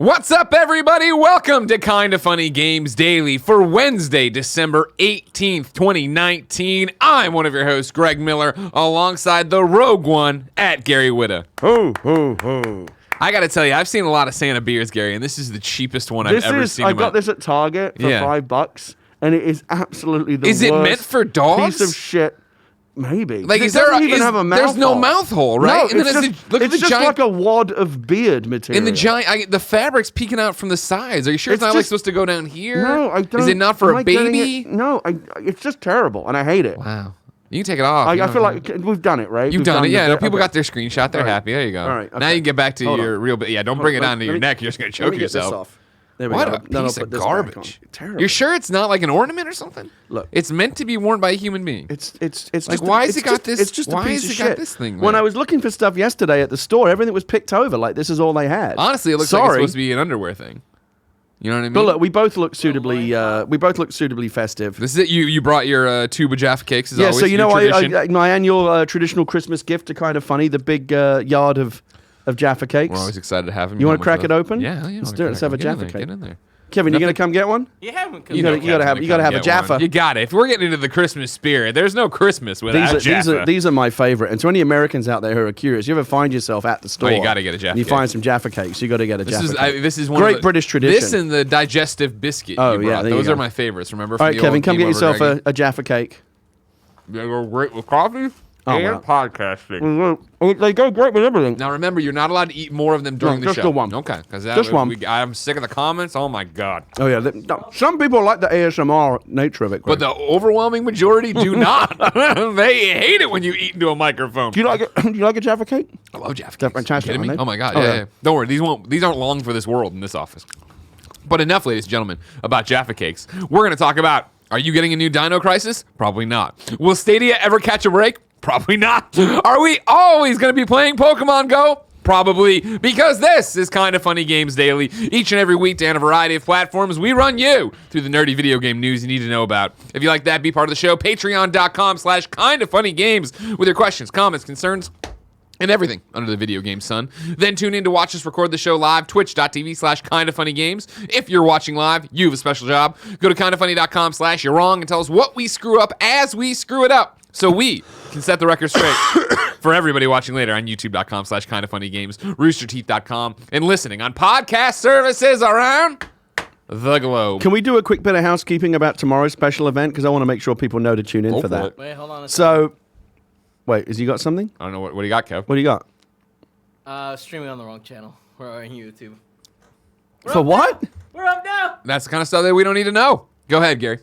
What's up, everybody? Welcome to Kinda Funny Games Daily for Wednesday, December 18th, 2019. I'm one of your hosts, Greg Miller, alongside the rogue one at Gary Whitta. Ho, ho, ho. I gotta tell you, I've seen a lot of Santa beers, Gary, and this is the cheapest one I've ever seen. I got this at Target for $5, and it is absolutely the worst. Is it meant for dogs? Piece of shit. Maybe. Like, it doesn't even have a mouth there's no hole. mouth hole, right? No, and then look at the just giant, like a wad of beard material. and the giant, the fabric's peeking out from the sides. Are you sure it's not like supposed to go down here? No, I don't. Is it not for a baby? No, it's just terrible, and I hate it. Wow. You can take it off. I feel like we've done it, right? You've done it, yeah. No, people got their screenshot. They're happy. There you go. All right, Now you can get back to your on. real. Yeah, don't bring it onto your neck. You're just gonna choke yourself. There we What go. a piece of garbage! Terrible. You're sure it's not like an ornament or something? Look, it's meant to be worn by a human being. It's like, just why has it got this? It's just why a piece has of it got shit. this thing? When there? I was looking for stuff yesterday at the store, everything was picked over. Like, this is all they had. Honestly, it looks like it's supposed to be an underwear thing. You know what I mean? But look, we both look suitably. Festive. This is it. You brought your tube of Jaffa cakes. As Yeah, always, so you know, tradition. my annual traditional Christmas gift to Kind of Funny, the big yard of Jaffa cakes. We're always excited to have them. You want to crack it open? Yeah. Let's do it. Let's have a Jaffa cake. Get in there. Kevin, you gonna come get one? You haven't. You gotta have a Jaffa. You got it. If we're getting into the Christmas spirit, there's no Christmas without Jaffa. These are my favorite. And to any Americans out there who are curious, you ever find yourself at the store? You gotta get a Jaffa. And you find some Jaffa cakes. You got to get a Jaffa. Cake. This is one great of the, British tradition. This and the digestive biscuit. Oh, you brought. yeah, there you those go. are my favorites. Remember? All right, Kevin, come get yourself a Jaffa cake. They go great with coffee and podcasting. They go great with everything. Now remember, you're not allowed to eat more of them during the show. Just the one. Okay, because Just one. I'm sick of the comments. Oh my god. Oh yeah, some people like the ASMR nature of it, but the overwhelming majority do not. They hate it when you eat into a microphone. Do you like it? Do you like a Jaffa cake? I love Jaffa They're cakes. fantastic, Are you kidding me? aren't they? Oh my god. Oh, yeah, yeah. yeah. Don't worry. These aren't long for this world in this office. But enough, ladies and gentlemen, about Jaffa cakes. We're going to talk about: are you getting a new DinoCrisis? Probably not. Will Stadia ever catch a break? Probably not. Are we always going to be playing Pokemon Go? Probably, because this is Kind of Funny Games Daily. Each and every weekday on a variety of platforms, we run you through the nerdy video game news you need to know about. If you like that, be part of the show. Patreon.com/kindoffunnygames with your questions, comments, concerns, and everything under the video game sun. Then tune in to watch us record the show live, twitch.tv/kindoffunnygames. If you're watching live, you have a special job. Go to kindoffunny.com/you're wrong and tell us what we screw up as we screw it up, so we can set the record straight for everybody watching later on youtube.com/kindoffunnygames, roosterteeth.com, and listening on podcast services around the globe. Can we do a quick bit of housekeeping about tomorrow's special event? Because I want to make sure people know to tune in for that. Wait, hold on a second. So, wait, has he got something? I don't know. What do you got, Kev? What do you got? Streaming on the wrong channel. We're on YouTube. For what? We're up now. That's the kind of stuff that we don't need to know. Go ahead, Gary.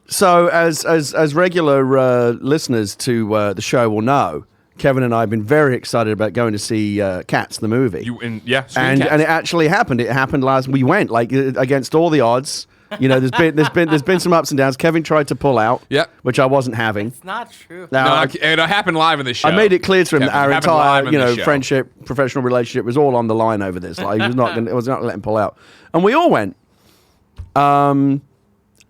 So, as regular listeners to the show will know, Kevin and I have been very excited about going to see Cats, the movie. And it actually happened. It happened last. We went against all the odds. You know, there's been some ups and downs. Kevin tried to pull out, which I wasn't having. It's not true. No, it happened live in the show. I made it clear to him that our entire, show. friendship, professional relationship was all on the line over this. Like, it was not letting him pull out, and we all went.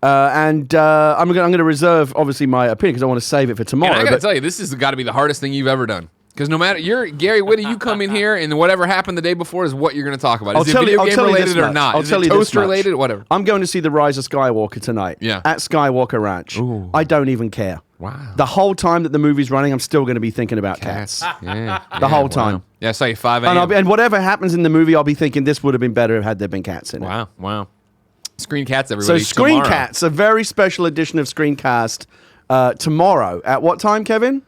I'm going to reserve, obviously, my opinion because I want to save it for tomorrow. And I got to tell you, this has got to be the hardest thing you've ever done. Because no matter, you're Gary Whitta, you come in here and whatever happened the day before is what you're going to talk about. Is it video game related or not? Is it toast related? Whatever. I'm going to see The Rise of Skywalker tonight. Yeah. At Skywalker Ranch. Ooh. I don't even care. Wow. The whole time that the movie's running, I'm still going to be thinking about cats. Yeah. The whole time. Wow. Yeah, I saw you 5 a.m. And whatever happens in the movie, I'll be thinking this would have been better had there been cats in it. Wow. Screen Cats, everybody. So Screen tomorrow. Cats, a very special edition of Screencast tomorrow. At what time, Kevin?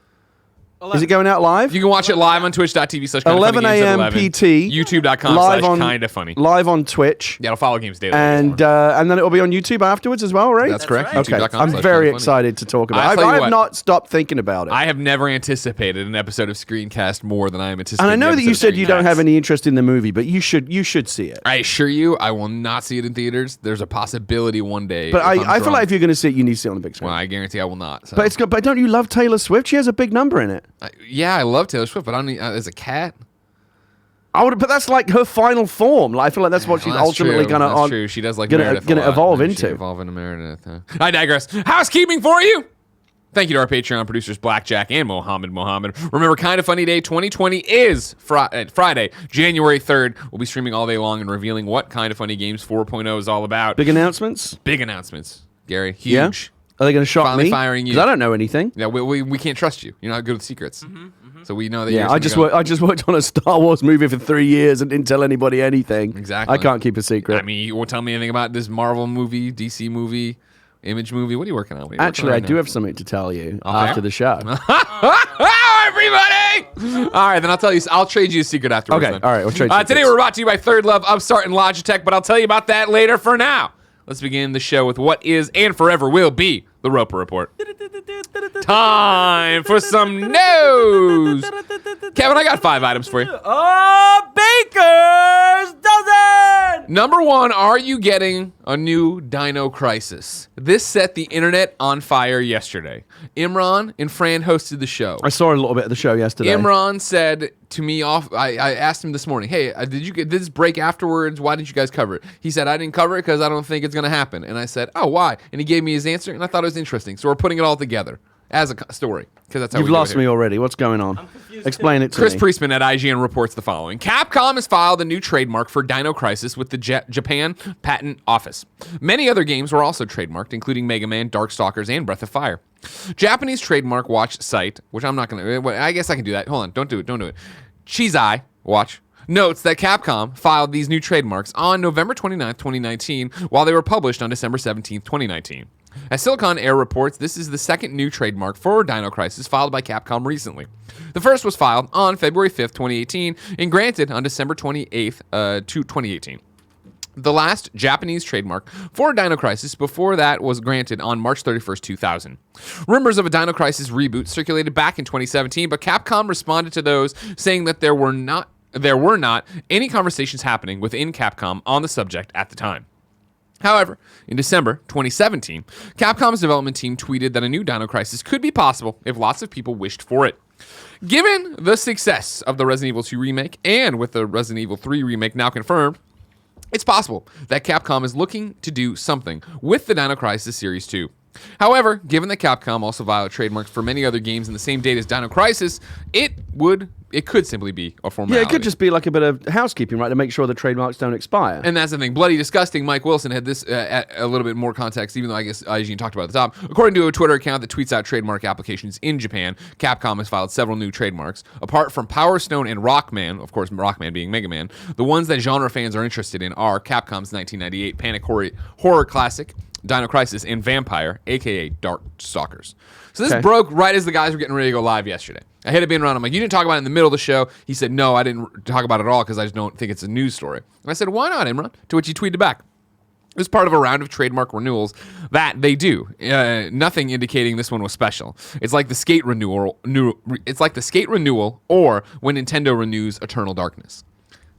11. Is it going out live? You can watch it live on twitch.tv/kindoffunnygames 11 a.m. PT. YouTube.com/kindoffunny. Live on Twitch. Yeah, it'll follow Games Daily. And then it'll be on YouTube afterwards as well, right? That's correct. right. Okay, I'm very excited to talk about it. I have not stopped thinking about it. I have never anticipated an episode of Screencast more than I am anticipating. And I know that you said you don't have any. any interest in the movie, but you should see it. I assure you, I will not see it in theaters. There's a possibility one day. But I feel like if you're going to see it, you need to see it on the big screen. Well, I guarantee I will not. So. But it's good. But don't you love Taylor Swift? She has a big number in it. Yeah, I love Taylor Swift, but I don't need, as a cat. But that's like her final form. Like, I feel like that's what she's ultimately going to. That's true. She does like gonna Meredith a lot. evolve Doesn't into. she evolve into Meredith. I digress. Housekeeping for you. Thank you to our Patreon producers, Blackjack and Mohammed. Remember, Kinda Funny Day 2020 is Friday, January 3rd. We'll be streaming all day long and revealing what Kinda Funny Games 4.0 is all about. Big announcements? Big announcements, Gary. Huge. Yeah? Are they going to shock Finally me? firing you. Because I don't know anything. Yeah, we can't trust you. You're not good with secrets. So we know that Yeah, I just worked on a Star Wars movie for 3 years and didn't tell anybody anything. Exactly. I can't keep a secret. I mean, you won't tell me anything about this Marvel movie, DC movie, Image movie. What are you working on? Actually, I do have something to tell you after the show. Everybody! All right, then I'll trade you a secret afterwards. Okay, then. all right, we'll trade Today secrets. we're brought to you by THIRDLOVE, UPSTART, and Logitech, but I'll tell you about that later. For now, let's begin the show with what is and forever will be the Roper Report. Time for some news. Kevin, I got 5 items for you. Baker's dozen. Number 1, are you getting a new DinoCrisis? This set the internet on fire yesterday. Imran and Fran hosted the show. I saw a little bit of the show yesterday. Imran said to me I asked him this morning, hey, did this break afterwards? Why didn't you guys cover it? He said, I didn't cover it because I don't think it's going to happen. And I said, oh, why? And he gave me his answer, and I thought it was interesting. So we're putting it all together as a story, because that's how You've we do it lost here. me already. What's going on? Explain it to Chris me. Priestman at IGN reports the following. Capcom has filed a new trademark for DinoCrisis with the Japan Patent Office. Many other games were also trademarked, including Mega Man, Darkstalkers, and Breath of Fire. Japanese trademark watch site, which I'm not going to... I guess I can do that. Hold on. Don't do it. Chizai Watch notes that Capcom filed these new trademarks on November 29th, 2019, while they were published on December 17th, 2019. As Silicon Air reports, this is the second new trademark for DinoCrisis filed by Capcom recently. The first was filed on February 5th, 2018, and granted on December 28th, 2018. The last Japanese trademark for DinoCrisis before that was granted on March 31st, 2000. Rumors of a DinoCrisis reboot circulated back in 2017, but Capcom responded to those, saying that there were not any conversations happening within Capcom on the subject at the time. However, in December 2017, Capcom's development team tweeted that a new DinoCrisis could be possible if lots of people wished for it. Given the success of the Resident Evil 2 remake, and with the Resident Evil 3 remake now confirmed, it's possible that Capcom is looking to do something with the DinoCrisis Series 2. However, given that Capcom also violated trademarks for many other games in the same date as DinoCrisis, it could simply be a formality. Yeah, it could just be like a bit of housekeeping, right, to make sure the trademarks don't expire. And that's the thing. Bloody Disgusting Mike Wilson had this at a little bit more context, even though I guess IGN talked about it at the top. According to a Twitter account that tweets out trademark applications in Japan, Capcom has filed several new trademarks. Apart from Power Stone and Rockman, of course, Rockman being Mega Man, the ones that genre fans are interested in are Capcom's 1998 Panic horror classic, DinoCrisis, and Vampire, a.k.a. Darkstalkers. So this broke right as the guys were getting ready to go live yesterday. I hit up Imran. I'm like, you didn't talk about it in the middle of the show. He said, no, I didn't talk about it at all because I just don't think it's a news story. And I said, why not, Imran? To which he tweeted back. It was part of a round of trademark renewals that they do. Nothing indicating this one was special. It's like the skate renewal. It's like the skate renewal, or when Nintendo renews Eternal Darkness.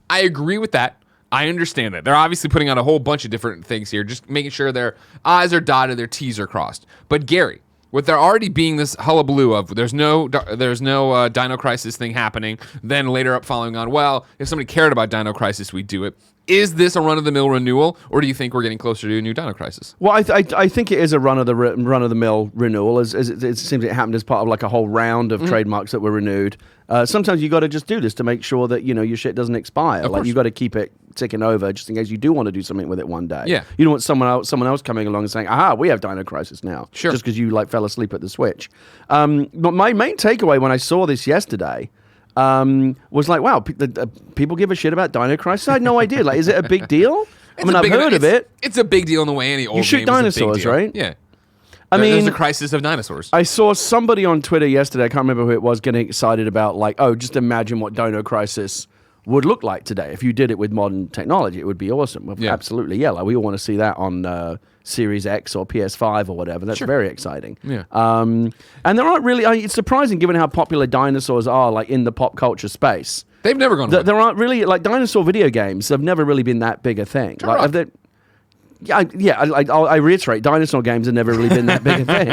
I agree with that. I understand that. They're obviously putting out a whole bunch of different things here, just making sure their I's are dotted, their T's are crossed. But Gary, with there already being this hullabaloo of there's no DinoCrisis thing happening, then later up following on, well, if somebody cared about DinoCrisis, we'd do it. Is this a run-of-the-mill renewal, or do you think we're getting closer to a new DinoCrisis? Well, I think it is a run-of-the-mill renewal, as it seems it happened as part of like a whole round of trademarks that were renewed. Sometimes you got to just do this to make sure that your shit doesn't expire. Like you got to keep it ticking over just in case you do want to do something with it one day. Yeah. You don't want someone else coming along and saying, aha, we have DinoCrisis now. Sure. Just because you fell asleep at the Switch. But my main takeaway when I saw this yesterday was like, wow, people give a shit about DinoCrisis? I had no idea. Like, is it a big deal? I've heard of it. It's a big deal in the way any old game You shoot dinosaurs, right? Yeah. There's a crisis of dinosaurs. I saw somebody on Twitter yesterday, I can't remember who it was, getting excited about just imagine what DinoCrisis would look like today. If you did it with modern technology, it would be awesome. Well, Yeah. Absolutely, yeah. Like we all want to see that on Series X or PS5 or whatever. That's very exciting. Yeah. And there aren't really, it's surprising given how popular dinosaurs are like in the pop culture space. They've never gone away. There aren't really, like dinosaur video games have never really been that big a thing. I reiterate, dinosaur games have never really been that big a thing.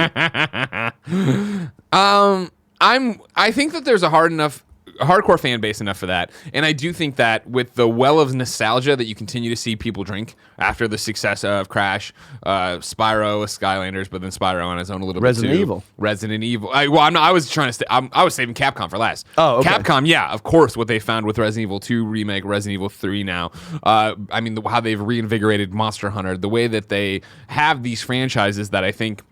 I think that there's a hard enough hardcore fan base enough for that. And I do think that with the well of nostalgia that you continue to see people drink after the success of Crash, Spyro, Skylanders, but then Spyro on his own a little Resident bit too. Evil. Resident Evil. I was trying to I was saving Capcom for last. Oh, okay. Capcom, yeah, of course, what they found with Resident Evil 2 remake, Resident Evil 3 now. I mean, how they've reinvigorated Monster Hunter, the way that they have these franchises that I think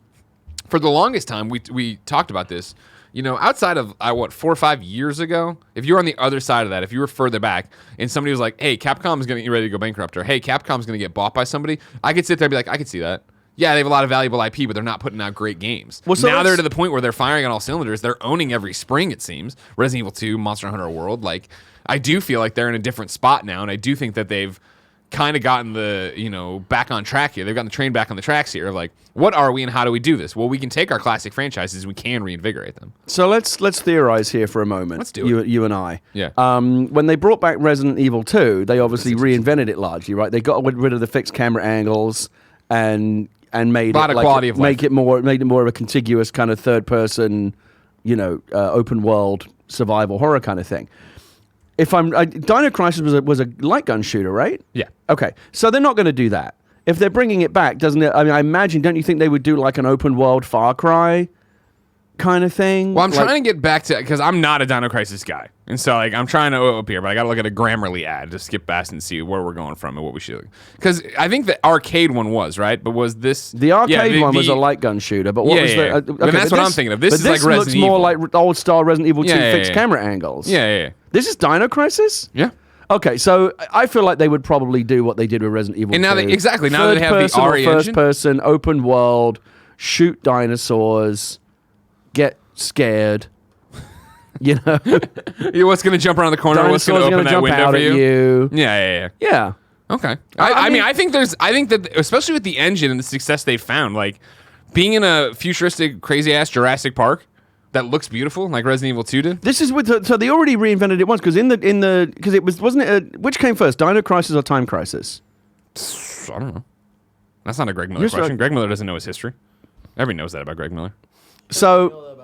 for the longest time, we talked about this. You know, outside of, 4 or 5 years ago, if you were on the other side of that, if you were further back, and somebody was like, hey, Capcom is going to get ready to go bankrupt, or hey, Capcom's going to get bought by somebody, I could sit there and be like, I could see that. Yeah, they have a lot of valuable IP, but they're not putting out great games. Well, so now they're to the point where they're firing on all cylinders. They're owning every spring, it seems. Resident Evil 2, Monster Hunter World. Like, I do feel like they're in a different spot now, and I do think that they've kind of gotten back on track here. They've gotten the train back on the tracks here of like, what are we and how do we do this? Well, we can take our classic franchises and we can reinvigorate them. So let's theorize here for a moment. Let's do it. You and I. Yeah. When they brought back Resident Evil 2, they obviously reinvented it largely, right? They got rid of the fixed camera angles and made it quality of life. made it more of a contiguous kind of third person, open world survival horror kind of thing. DinoCrisis was a light gun shooter, right? Yeah. Okay, so they're not going to do that. If they're bringing it back, doesn't it? I mean, I imagine. Don't you think they would do like an open world Far Cry kind of thing? Well, I'm trying to get back to, because I'm not a DinoCrisis guy, and so like I'm trying to up here, but I got to look at a Grammarly ad to skip past and see where we're going from and what we should. Because I think the arcade one was right, but was this the arcade one was a light gun shooter? But what was the? Okay, and that's what I'm thinking of. This is like Resident looks Evil. more like old style Resident Evil 2 fixed camera angles. Yeah. This is DinoCrisis? Yeah. Okay, so I feel like they would probably do what they did with Resident Evil 2. And now now that they have the RE first engine. person, open world, shoot dinosaurs, get scared. What's going to jump around the corner? What's going to open that window for you? Yeah. Yeah. Okay. I mean, I think that especially with the engine and the success they found, like being in a futuristic, crazy ass Jurassic Park that looks beautiful, like Resident Evil 2 did. This is so they already reinvented it once because because it wasn't it which came first, DinoCrisis or Time Crisis? I don't know. That's not a Greg Miller question. Greg Miller doesn't know his history. Everybody knows that about Greg Miller. So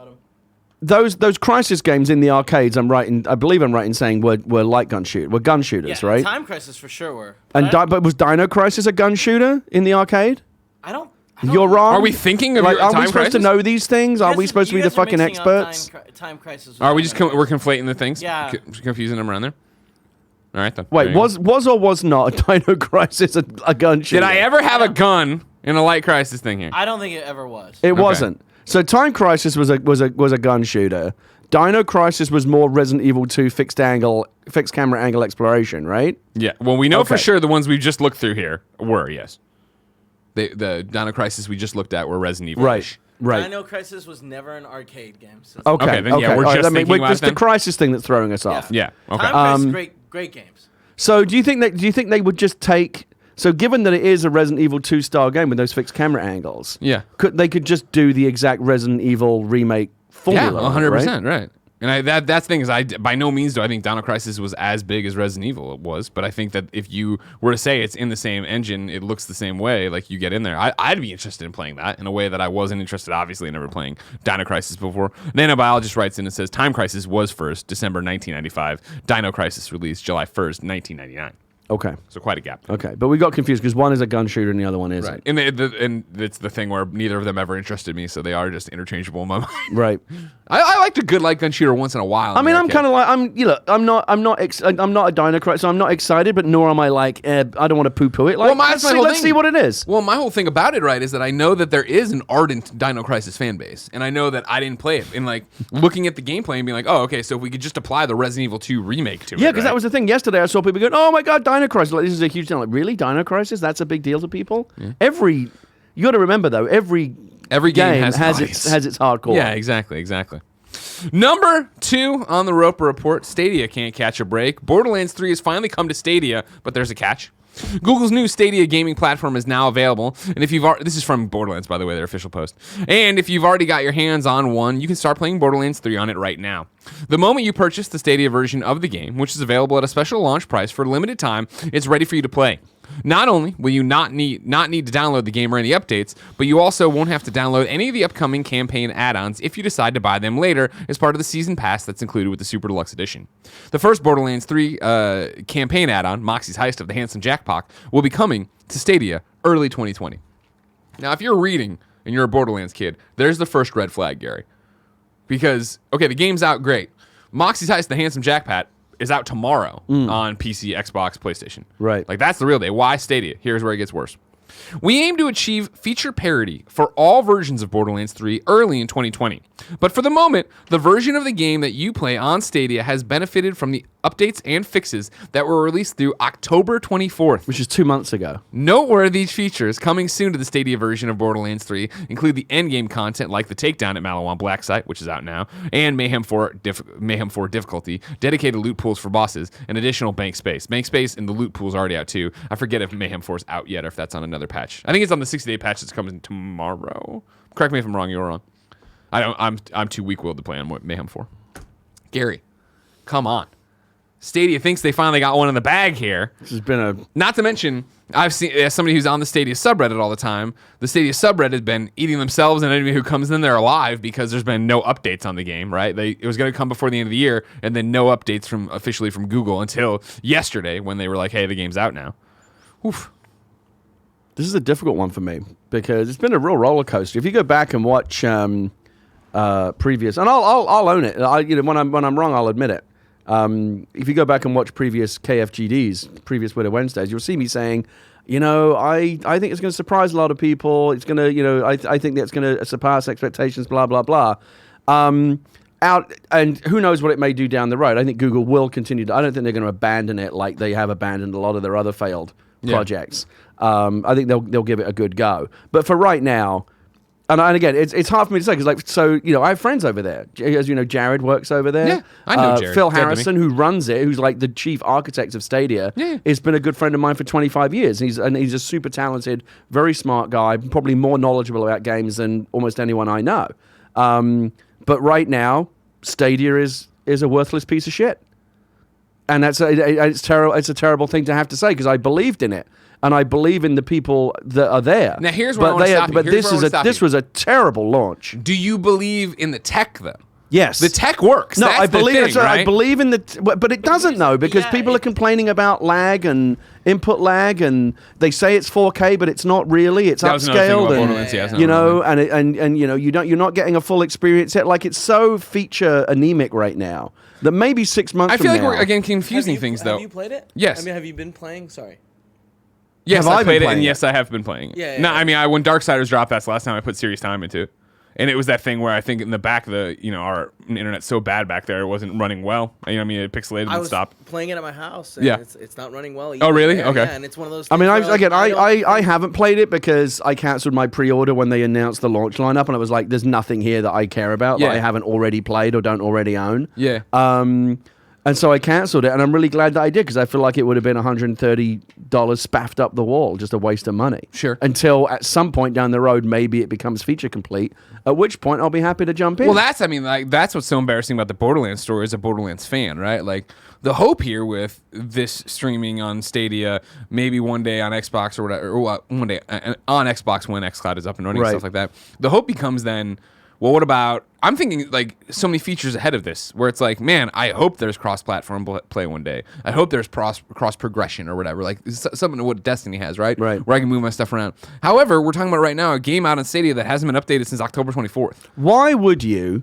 those Crisis games in the arcades, I believe I'm right in saying were gun shooters, right? Time Crisis for sure were. But was DinoCrisis a gun shooter in the arcade? I don't You're wrong. Are we thinking of Are Time we supposed Crisis? to know these things? Are we supposed to be the fucking experts? Time Crisis. Are we just we're conflating the things? Yeah. Confusing them around there? All right, then. Wait, was or was not DinoCrisis a gun shooter? Did I ever have a gun in a Light Crisis thing here? I don't think it ever was. It wasn't. So Time Crisis was a gun shooter. DinoCrisis was more Resident Evil 2 fixed camera angle exploration, right? Yeah. Well, we know for sure the ones we just looked through here were, yes. The DinoCrisis we just looked at were Resident Evil. Right. DinoCrisis was never an arcade game. So Okay. Then, yeah, we're just thinking about it's the Crisis thing that's throwing us off. Yeah. Okay. Time Crisis, great games. So do you think they would just take? So given that it is a Resident Evil 2 style game with those fixed camera angles, they could just do the exact Resident Evil remake formula? Yeah, 100%, right. And that's the thing is, by no means do I think DinoCrisis was as big as Resident Evil was, but I think that if you were to say it's in the same engine, it looks the same way, like you get in there, I'd be interested in playing that in a way that I wasn't interested, obviously, in never playing DinoCrisis before. Nanobiologist writes in and says, Time Crisis was first, December 1995. DinoCrisis released July 1st, 1999. Okay. So quite a gap. Okay, but we got confused because one is a gun shooter and the other one isn't. Right. And it's the thing where neither of them ever interested me, so they are just interchangeable in my mind. Right. I liked a good light gun shooter once in a while. I mean, I'm kind of like I'm not a DinoCrisis, so I'm not excited, but nor am I like I don't want to poo-poo it. Like, let's see what it is. Well, my whole thing about it, right, is that I know that there is an ardent DinoCrisis fan base, and I know that I didn't play it. And like looking at the gameplay and being like, oh, okay, so if we could just apply the Resident Evil 2 remake to it. Yeah, because that was the thing. Yesterday, I saw people going, "Oh my god, DinoCrisis! Like, this is a huge deal." Like, really, DinoCrisis? That's a big deal to people. Yeah. You got to remember though, every game has its hardcore. Yeah, exactly. Number 2 on the Roper Report, Stadia can't catch a break. Borderlands 3 has finally come to Stadia, but there's a catch. Google's new Stadia gaming platform is now available, and if this is from Borderlands, by the way, their official post. And if you've already got your hands on one, you can start playing Borderlands 3 on it right now. The moment you purchase the Stadia version of the game, which is available at a special launch price for a limited time, it's ready for you to play. Not only will you not need to download the game or any updates, but you also won't have to download any of the upcoming campaign add-ons if you decide to buy them later as part of the season pass that's included with the Super Deluxe Edition. The first Borderlands 3 campaign add-on, Moxie's Heist of the Handsome Jackpot, will be coming to Stadia early 2020. Now, if you're reading and you're a Borderlands kid, there's the first red flag, Gary. Because, okay, the game's out great. Moxie's Heist, the Handsome Jackpot, is out tomorrow on PC, Xbox, PlayStation. Right. Like, that's the real day. Why Stadia? Here's where it gets worse. We aim to achieve feature parity for all versions of Borderlands 3 early in 2020. But for the moment, the version of the game that you play on Stadia has benefited from the updates and fixes that were released through October 24th. Which is 2 months ago. Noteworthy features coming soon to the Stadia version of Borderlands 3 include the endgame content like the takedown at Malawan Black Site, which is out now, and Mayhem 4 difficulty, dedicated loot pools for bosses, and additional bank space. Bank space and the loot pool is already out too. I forget if Mayhem 4 is out yet or if that's on another patch. I think it's on the 60-day patch that's coming tomorrow. Correct me if I'm wrong. You're wrong. I'm too weak-willed to play on Mayhem 4. Gary, come on. Stadia thinks they finally got one in the bag here. This has been a... Not to mention, I've seen, as somebody who's on the Stadia subreddit all the time, the Stadia subreddit has been eating themselves and anybody who comes in there alive because there's been no updates on the game, right? It was going to come before the end of the year, and then no updates officially from Google until yesterday when they were like, hey, the game's out now. Oof. This is a difficult one for me because it's been a real roller coaster. If you go back and watch previous, and I'll own it. When I'm wrong, I'll admit it. If you go back and watch previous KFGDs, previous Whitta Wednesdays, you'll see me saying, I think it's going to surprise a lot of people. It's going to, I think that's going to surpass expectations. Blah blah blah. And who knows what it may do down the road. I think Google will continue to. I don't think they're going to abandon it like they have abandoned a lot of their other failed projects. I think they'll give it a good go. But for right now, and again, it's hard for me to say because I have friends over there. As you know, Jared works over there. Yeah, I know Jared. Phil Harrison, who runs it, who's like the chief architect of Stadia, has been a good friend of mine for 25 years. He's a super talented, very smart guy, probably more knowledgeable about games than almost anyone I know. But right now, Stadia is a worthless piece of shit. And it's terrible. It's a terrible thing to have to say because I believed in it, and I believe in the people that are there. Now here's where I want to stop you. But this was a terrible launch. Do you believe in the tech though? Yes, the tech works. No, That's I believe the thing, right? I believe in but it doesn't though because people are complaining about lag and input lag, and they say it's 4K, but it's not really. It's upscaled, and you're not getting a full experience yet. Like it's so feature anemic right now that maybe 6 months. I feel like we're again confusing things though. Have you played it? Yes. I mean, have you been playing? Sorry. Yes, I played it, and yes, I have been playing it. Yeah. No, I mean, when Darksiders dropped, that's the last time I put serious time into it. And it was that thing where I think in the back of our internet's so bad back there, it wasn't running well. It pixelated and stopped. I was playing it at my house, and it's not running well either. Oh, really? Yeah, okay. Yeah, and it's one of those I things mean, I haven't played it because I cancelled my pre-order when they announced the launch lineup, and I was like, there's nothing here that I care about that I haven't already played or don't already own. Yeah. And so I cancelled it, and I'm really glad that I did because I feel like it would have been $130 spaffed up the wall, just a waste of money. Sure. Until at some point down the road, maybe it becomes feature complete, at which point I'll be happy to jump in. Well, that's what's so embarrassing about the Borderlands story as a Borderlands fan, right? Like, the hope here with this streaming on Stadia, maybe one day on Xbox or whatever, or one day on Xbox when xCloud is up and running and stuff like that. The hope becomes then, well, what about... I'm thinking, like, so many features ahead of this, where it's like, man, I hope there's cross-platform play one day. I hope there's cross-progression or whatever, like, something to what Destiny has, right? Right. Where I can move my stuff around. However, we're talking about right now a game out on Stadia that hasn't been updated since October 24th. Why would you,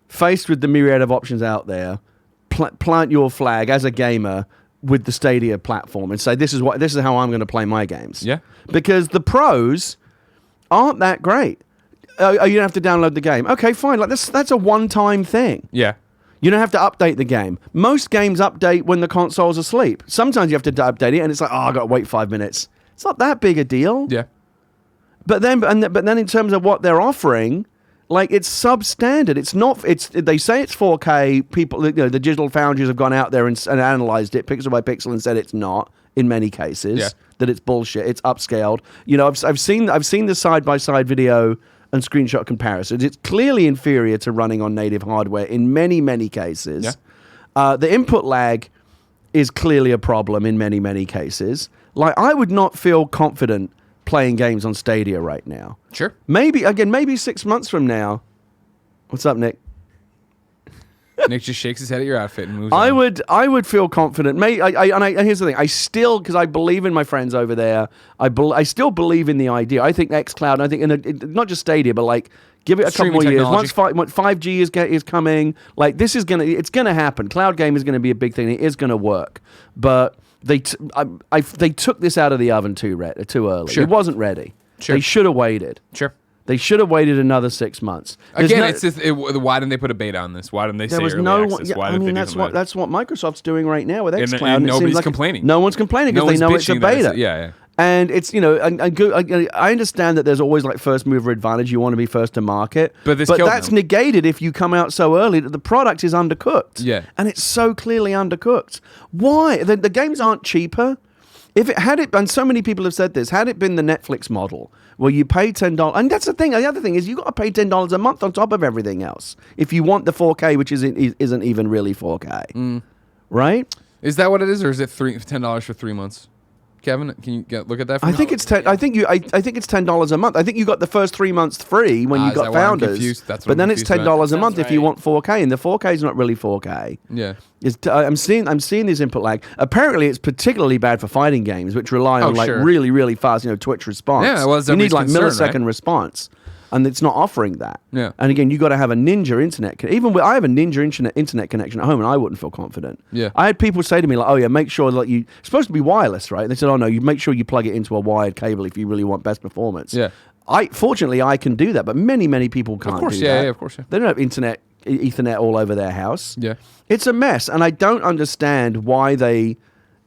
faced with the myriad of options out there, plant your flag as a gamer with the Stadia platform and say, this is how I'm going to play my games? Yeah. Because the pros aren't that great. You don't have to download the game. Okay, fine. Like that's a one-time thing. Yeah. You don't have to update the game. Most games update when the console's asleep. Sometimes you have to update it, and it's like, I've got to wait 5 minutes. It's not that big a deal. Yeah. But then in terms of what they're offering, like it's substandard. It's not. They say it's 4K. People, the digital foundries have gone out there and analyzed it pixel by pixel and said it's not. In many cases, that it's bullshit. It's upscaled. I've seen the side-by-side video and screenshot comparisons. It's clearly inferior to running on native hardware in many, many cases. Yeah. The input lag is clearly a problem in many, many cases. Like, I would not feel confident playing games on Stadia right now. Sure. Maybe 6 months from now. What's up, Nick? Nick just shakes his head at your outfit and moves I on. I would feel confident. And here's the thing. I still, because I believe in my friends over there, I still believe in the idea. I think xCloud, and I think, not just Stadia, but like, give it a couple more years. Once 5G is coming, like, it's gonna happen. Cloud game is gonna be a big thing. It is gonna work. But they took this out of the oven too early. Sure. It wasn't ready. Sure. They should have waited. Sure. They should have waited another 6 months. Again, it's just, why didn't they put a beta on this? Why didn't they say early access? Why didn't they do something? That's what Microsoft's doing right now with xCloud. And nobody's complaining. No one's complaining because they know it's a beta. Yeah. And it's, I understand that there's always like first mover advantage. You want to be first to market. But that's negated if you come out so early that the product is undercooked. Yeah. And it's so clearly undercooked. Why? The games aren't cheaper. And so many people have said this, had it been the Netflix model where you pay $10, and that's the thing. The other thing is you got to pay $10 a month on top of everything else if you want the 4K, which isn't even really 4K, right? Is that what it is, or is it $10 for 3 months? Kevin, can you look at that for me? I think it's I think it's $10 a month. I think you got the first 3 months free when you got Founders. But then it's $10 a month if you want 4K, and the 4K is not really 4K. Yeah. I'm seeing this input lag. Apparently, it's particularly bad for fighting games, which rely on really, really fast, Twitch response. Yeah, well, you need like millisecond right? response, and it's not offering that. Yeah. And again, you got to have a Ninja internet. I have a Ninja internet connection at home, and I wouldn't feel confident. Yeah. I had people say to me like, "Oh yeah, make sure that it's supposed to be wireless, right?" And they said, "Oh no, you make sure you plug it into a wired cable if you really want best performance." Yeah. Fortunately, I can do that, but many people can't. Of course, do that. yeah, of course. Yeah. They don't have Ethernet all over their house. Yeah. It's a mess, and I don't understand why they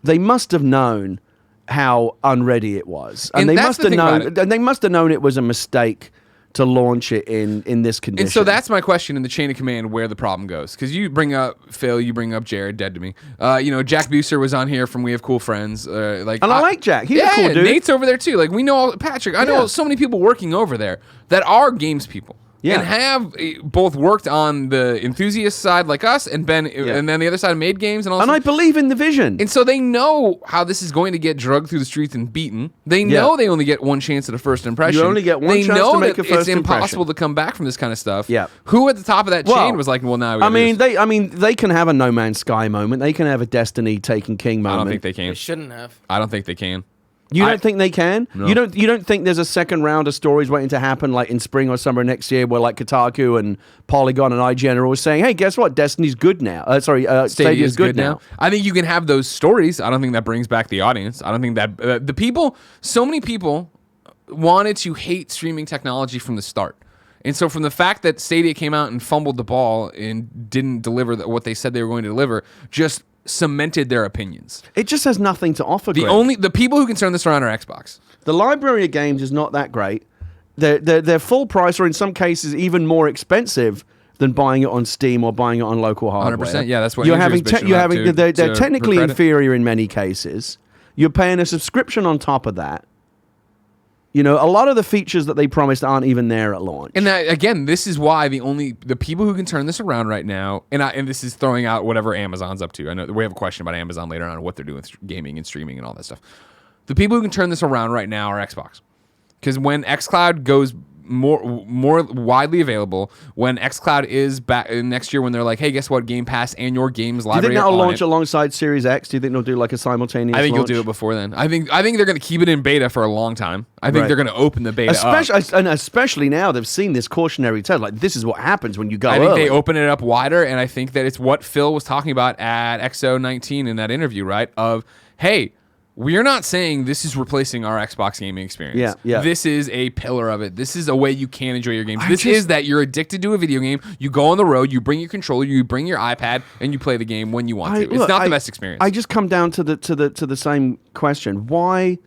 must have known how unready it was, and they must have known it was a mistake to launch it in this condition. And so that's my question in the chain of command where the problem goes. Because you bring up Phil, you bring up Jared, dead to me. Jack Buser was on here from We Have Cool Friends. I like Jack. He's a cool dude. Nate's over there too. Like, we know Patrick. I know so many people working over there that are games people. Yeah. And have both worked on the enthusiast side like us and and then the other side made games and all. And I believe in the vision. And so they know how this is going to get drugged through the streets and beaten. They know they only get one chance at a first impression. You only get one chance to make a first impression. It's impossible to come back from this kind of stuff. Yeah. Who at the top of that chain was like, well, now they can have a No Man's Sky moment. They can have a Destiny Taken King moment. I don't think they can. They shouldn't have. I don't think they can. You don't think they can? No. You don't think there's a second round of stories waiting to happen, like in spring or summer next year, where like Kotaku and Polygon and IGN are all saying, "Hey, guess what? Destiny's good now. Stadia's good now." I think you can have those stories. I don't think that brings back the audience. I don't think that so many people wanted to hate streaming technology from the start. And so from the fact that Stadia came out and fumbled the ball and didn't deliver what they said they were going to deliver, just cemented their opinions. It just has nothing to offer. The people who can turn this around are Xbox. The library of games is not that great. They're full price, or in some cases even more expensive than buying it on Steam or buying it on local hardware. 100%. Yeah, that's what you're having. They're technically inferior in many cases. You're paying a subscription on top of that. A lot of the features that they promised aren't even there at launch. And that, again, this is why the people who can turn this around right now, and this is throwing out whatever Amazon's up to. I know we have a question about Amazon later on, what they're doing with gaming and streaming and all that stuff. The people who can turn this around right now are Xbox. Because when xCloud goes more widely available, when xCloud is back next year, when they're like, hey, guess what, Game Pass and your games library. Do you think that'll launch alongside Series X? Do you think they'll do like a simultaneous? I think launch? you'll do it before then. I think they're going to keep it in beta for a long time. I think they're going to open the beta especially now they've seen this cautionary tale. Like, this is what happens when you go. I think they open it up wider, and I think that it's what Phil was talking about at XO19 in that interview, right? Of, hey, we're not saying this is replacing our Xbox gaming experience. Yeah. This is a pillar of it. This is a way you can enjoy your games. This is that you're addicted to a video game. You go on the road, you bring your controller, you bring your iPad, and you play the game when you want to. It's not the best experience. I just come down to the same question. Why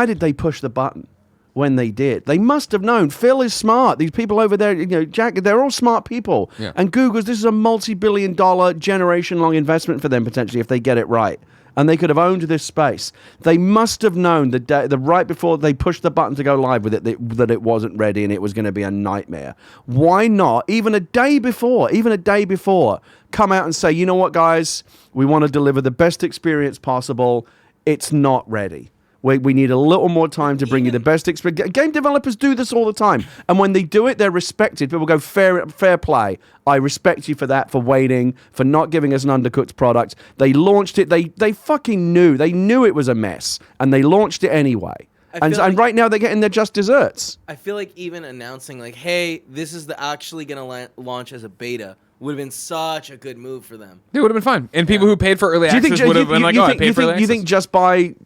did they push the button when they did? They must have known. Phil is smart. These people over there, Jack, they're all smart people. Yeah. And Google's, this is a multi-billion-dollar, generation-long investment for them potentially if they get it right. And they could have owned this space. They must have known the right before they pushed the button to go live with it that it wasn't ready and it was going to be a nightmare. Why not, even a day before, come out and say, you know what, guys, we want to deliver the best experience possible. it's not ready. We need a little more time to bring you the best experience. Game developers do this all the time. And when they do it, they're respected. People go, fair play. I respect you for that, for waiting, for not giving us an undercooked product. They launched it. They fucking knew. They knew it was a mess. And they launched it anyway. And right now they're getting their just desserts. I feel like even announcing, like, hey, this is actually going to launch as a beta would have been such a good move for them. It would have been fine. And people who paid for early access would have been like, I paid for early access. You think just by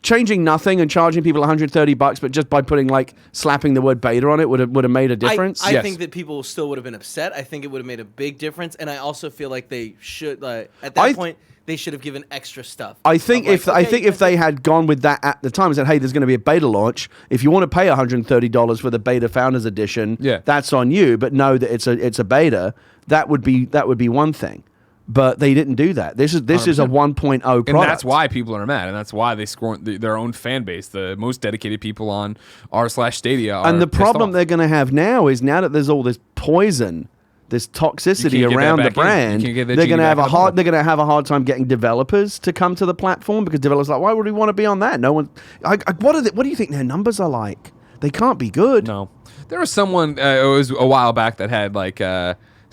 changing nothing and charging people $130, but just by putting slapping the word beta on it would have made a difference? I think that people still would have been upset. I think it would have made a big difference, and I also feel like they should at that point they should have given extra stuff. I think if they had gone with that at the time and said, hey, there's going to be a beta launch. If you want to pay $130 for the beta Founders Edition, that's on you. But know that it's a beta. That would be one thing. But they didn't do that. This is a 1.0 product. And that's why people are mad, and that's why they scorn their own fan base. The most dedicated people on r/Stadia are And the problem off. they're going to have now is now that there's all this poison, this toxicity around the brand, they're going to have a hard time getting developers to come to the platform, because developers are like, why would we want to be on that? No one. What do you think their numbers are like? They can't be good. No, there was someone. It was a while back that had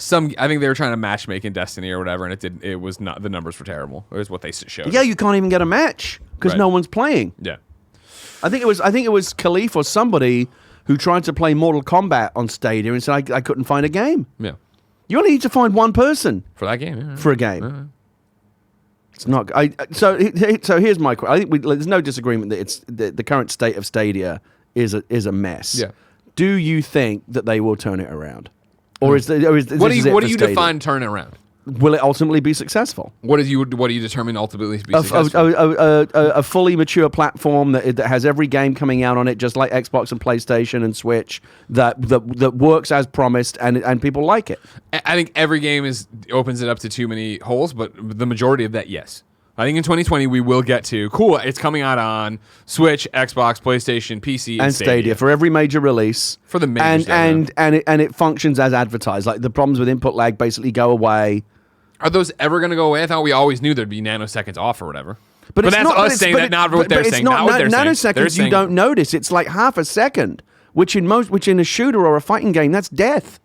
I think they were trying to matchmake in Destiny or whatever, and it was not. The numbers were terrible. It was what they showed. Yeah, you can't even get a match because no one's playing. Yeah, I think it was Khalif or somebody who tried to play Mortal Kombat on Stadia and said I couldn't find a game. Yeah, you only need to find one person for that game. Yeah. For a game. It's not. So here's my question. I think there's no disagreement that it's the current state of Stadia is a mess. Yeah. Do you think that they will turn it around? Or what do you define turn around? Will it ultimately be successful? What do you determine ultimately to be successful? A fully mature platform that has every game coming out on it, just like Xbox and PlayStation and Switch, that works as promised and people like it. I think every game opens it up to too many holes, but the majority of that, yes. I think in 2020 we will get to it's coming out on Switch, Xbox, PlayStation, PC, and Stadia for every major release. For the major and it functions as advertised. Like the problems with input lag basically go away. Are those ever going to go away? I thought we always knew there'd be nanoseconds off or whatever. But that's not us saying that, not what they're saying. Not what they're saying. Nanoseconds you don't notice. It's like half a second, which in a shooter or a fighting game, that's death.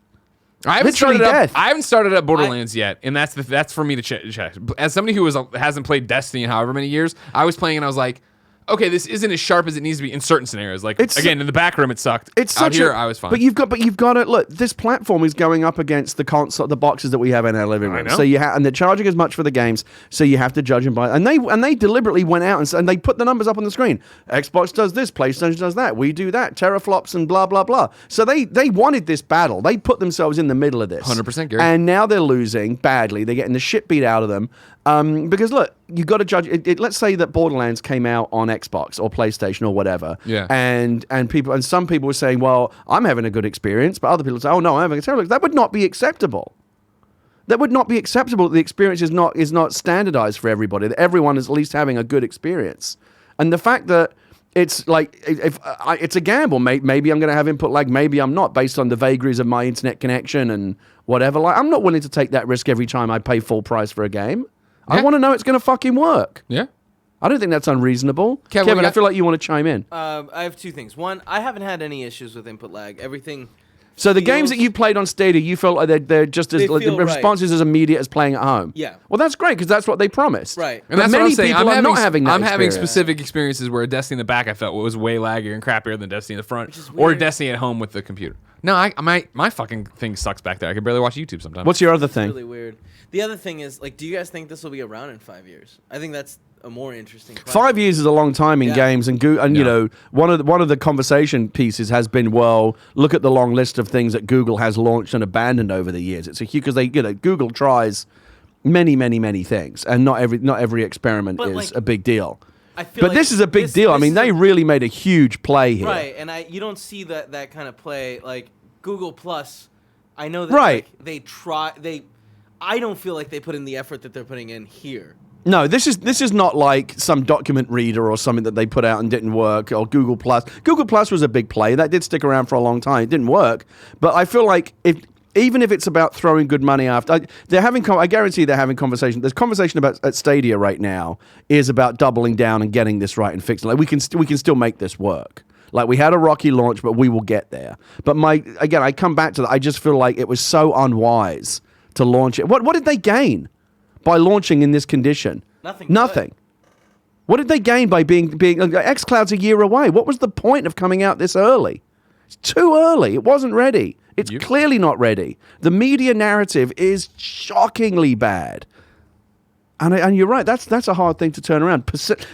I haven't started up Borderlands yet, and that's for me to check. As somebody who hasn't played Destiny in however many years, I was playing and I was like, okay, this isn't as sharp as it needs to be in certain scenarios. Like again, in the back room, it sucked. I was fine. But you've got to look. This platform is going up against the console, the boxes that we have in our living room. So and they're charging as much for the games. So you have to judge them by. And they deliberately went out and they put the numbers up on the screen. Xbox does this, PlayStation does that. We do that. Teraflops and blah blah blah. So they wanted this battle. They put themselves in the middle of this. 100%, Gary. And now they're losing badly. They're getting the shit beat out of them. Because look, you got to judge it. Let's say that Borderlands came out on Xbox or PlayStation or whatever, and some people were saying, "Well, I'm having a good experience," but other people say, "Oh no, I'm having a terrible." That would not be acceptable. That would not be acceptable. The experience is not standardized for everybody. That everyone is at least having a good experience, and the fact that it's like it's a gamble. Maybe I'm going to have input lag. Maybe I'm not, based on the vagaries of my internet connection and whatever. Like, I'm not willing to take that risk every time I pay full price for a game. I want to know it's going to fucking work. Yeah. I don't think that's unreasonable. Kevin, I feel like you want to chime in. I have two things. One, I haven't had any issues with input lag. Everything. So the games that you played on Stadia, you feel like they're just as the response is as immediate as playing at home. Yeah. Well, that's great because that's what they promised. Right. And that's many what I'm saying. people are not having that I'm having experience. specific experiences where Destiny in the back I felt was way laggier and crappier than Destiny in the front, or Destiny at home with the computer. No, my fucking thing sucks back there. I can barely watch YouTube sometimes. What's your other thing? It's really weird. The other thing is, do you guys think this will be around in 5 years? I think that's a more interesting question. 5 years is a long time in games, and you know, one of the conversation pieces has been, well, look at the long list of things that Google has launched and abandoned over the years. It's a huge, because Google tries many things, and not every experiment is a big deal. But this is a big deal. I mean, they really made a huge play here. Right, and you don't see that kind of play. Like Google Plus, I know that they try. I don't feel like they put in the effort that they're putting in here. No, this is not like some document reader or something that they put out and didn't work, or Google Plus. Google Plus was a big play. That did stick around for a long time. It didn't work. But I feel like even if it's about throwing good money after, they're having. I guarantee they're having conversation. There's conversation about at Stadia right now is about doubling down and getting this right and fixing. Like we can still make this work. Like we had a rocky launch, but we will get there. But I come back to that. I just feel like it was so unwise to launch it. What did they gain by launching in this condition? Nothing. Good. What did they gain by being xCloud's a year away? What was the point of coming out this early? It's too early. It wasn't ready. It's clearly not ready. The media narrative is shockingly bad. And you're right. That's a hard thing to turn around.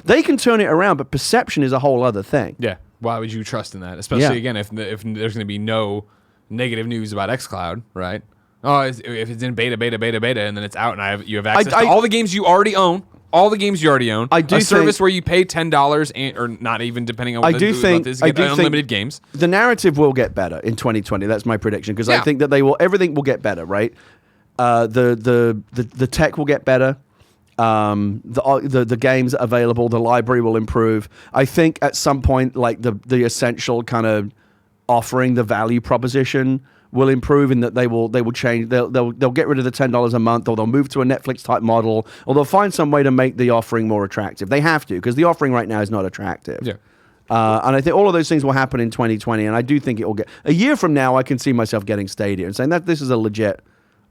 They can turn it around, but perception is a whole other thing. Yeah. Why would you trust in that? Especially again, if there's going to be no negative news about xCloud, right? Oh, if it's in beta, and then it's out, and you have access to all the games you already own. All the games you already own. I do a service where you pay $10 or not even, depending on what the month is, get unlimited games. The narrative will get better in 2020. That's my prediction because I think that everything will get better, right? The tech will get better. The games available, the library will improve. I think at some point, like the essential kind of offering, the value proposition will improve in that they will change. They'll get rid of the $10 a month, or they'll move to a Netflix type model, or they'll find some way to make the offering more attractive. They have to because the offering right now is not attractive. Yeah. And I think all of those things will happen in 2020, and I do think it will get a year from now. I can see myself getting Stadia and saying that this is a legit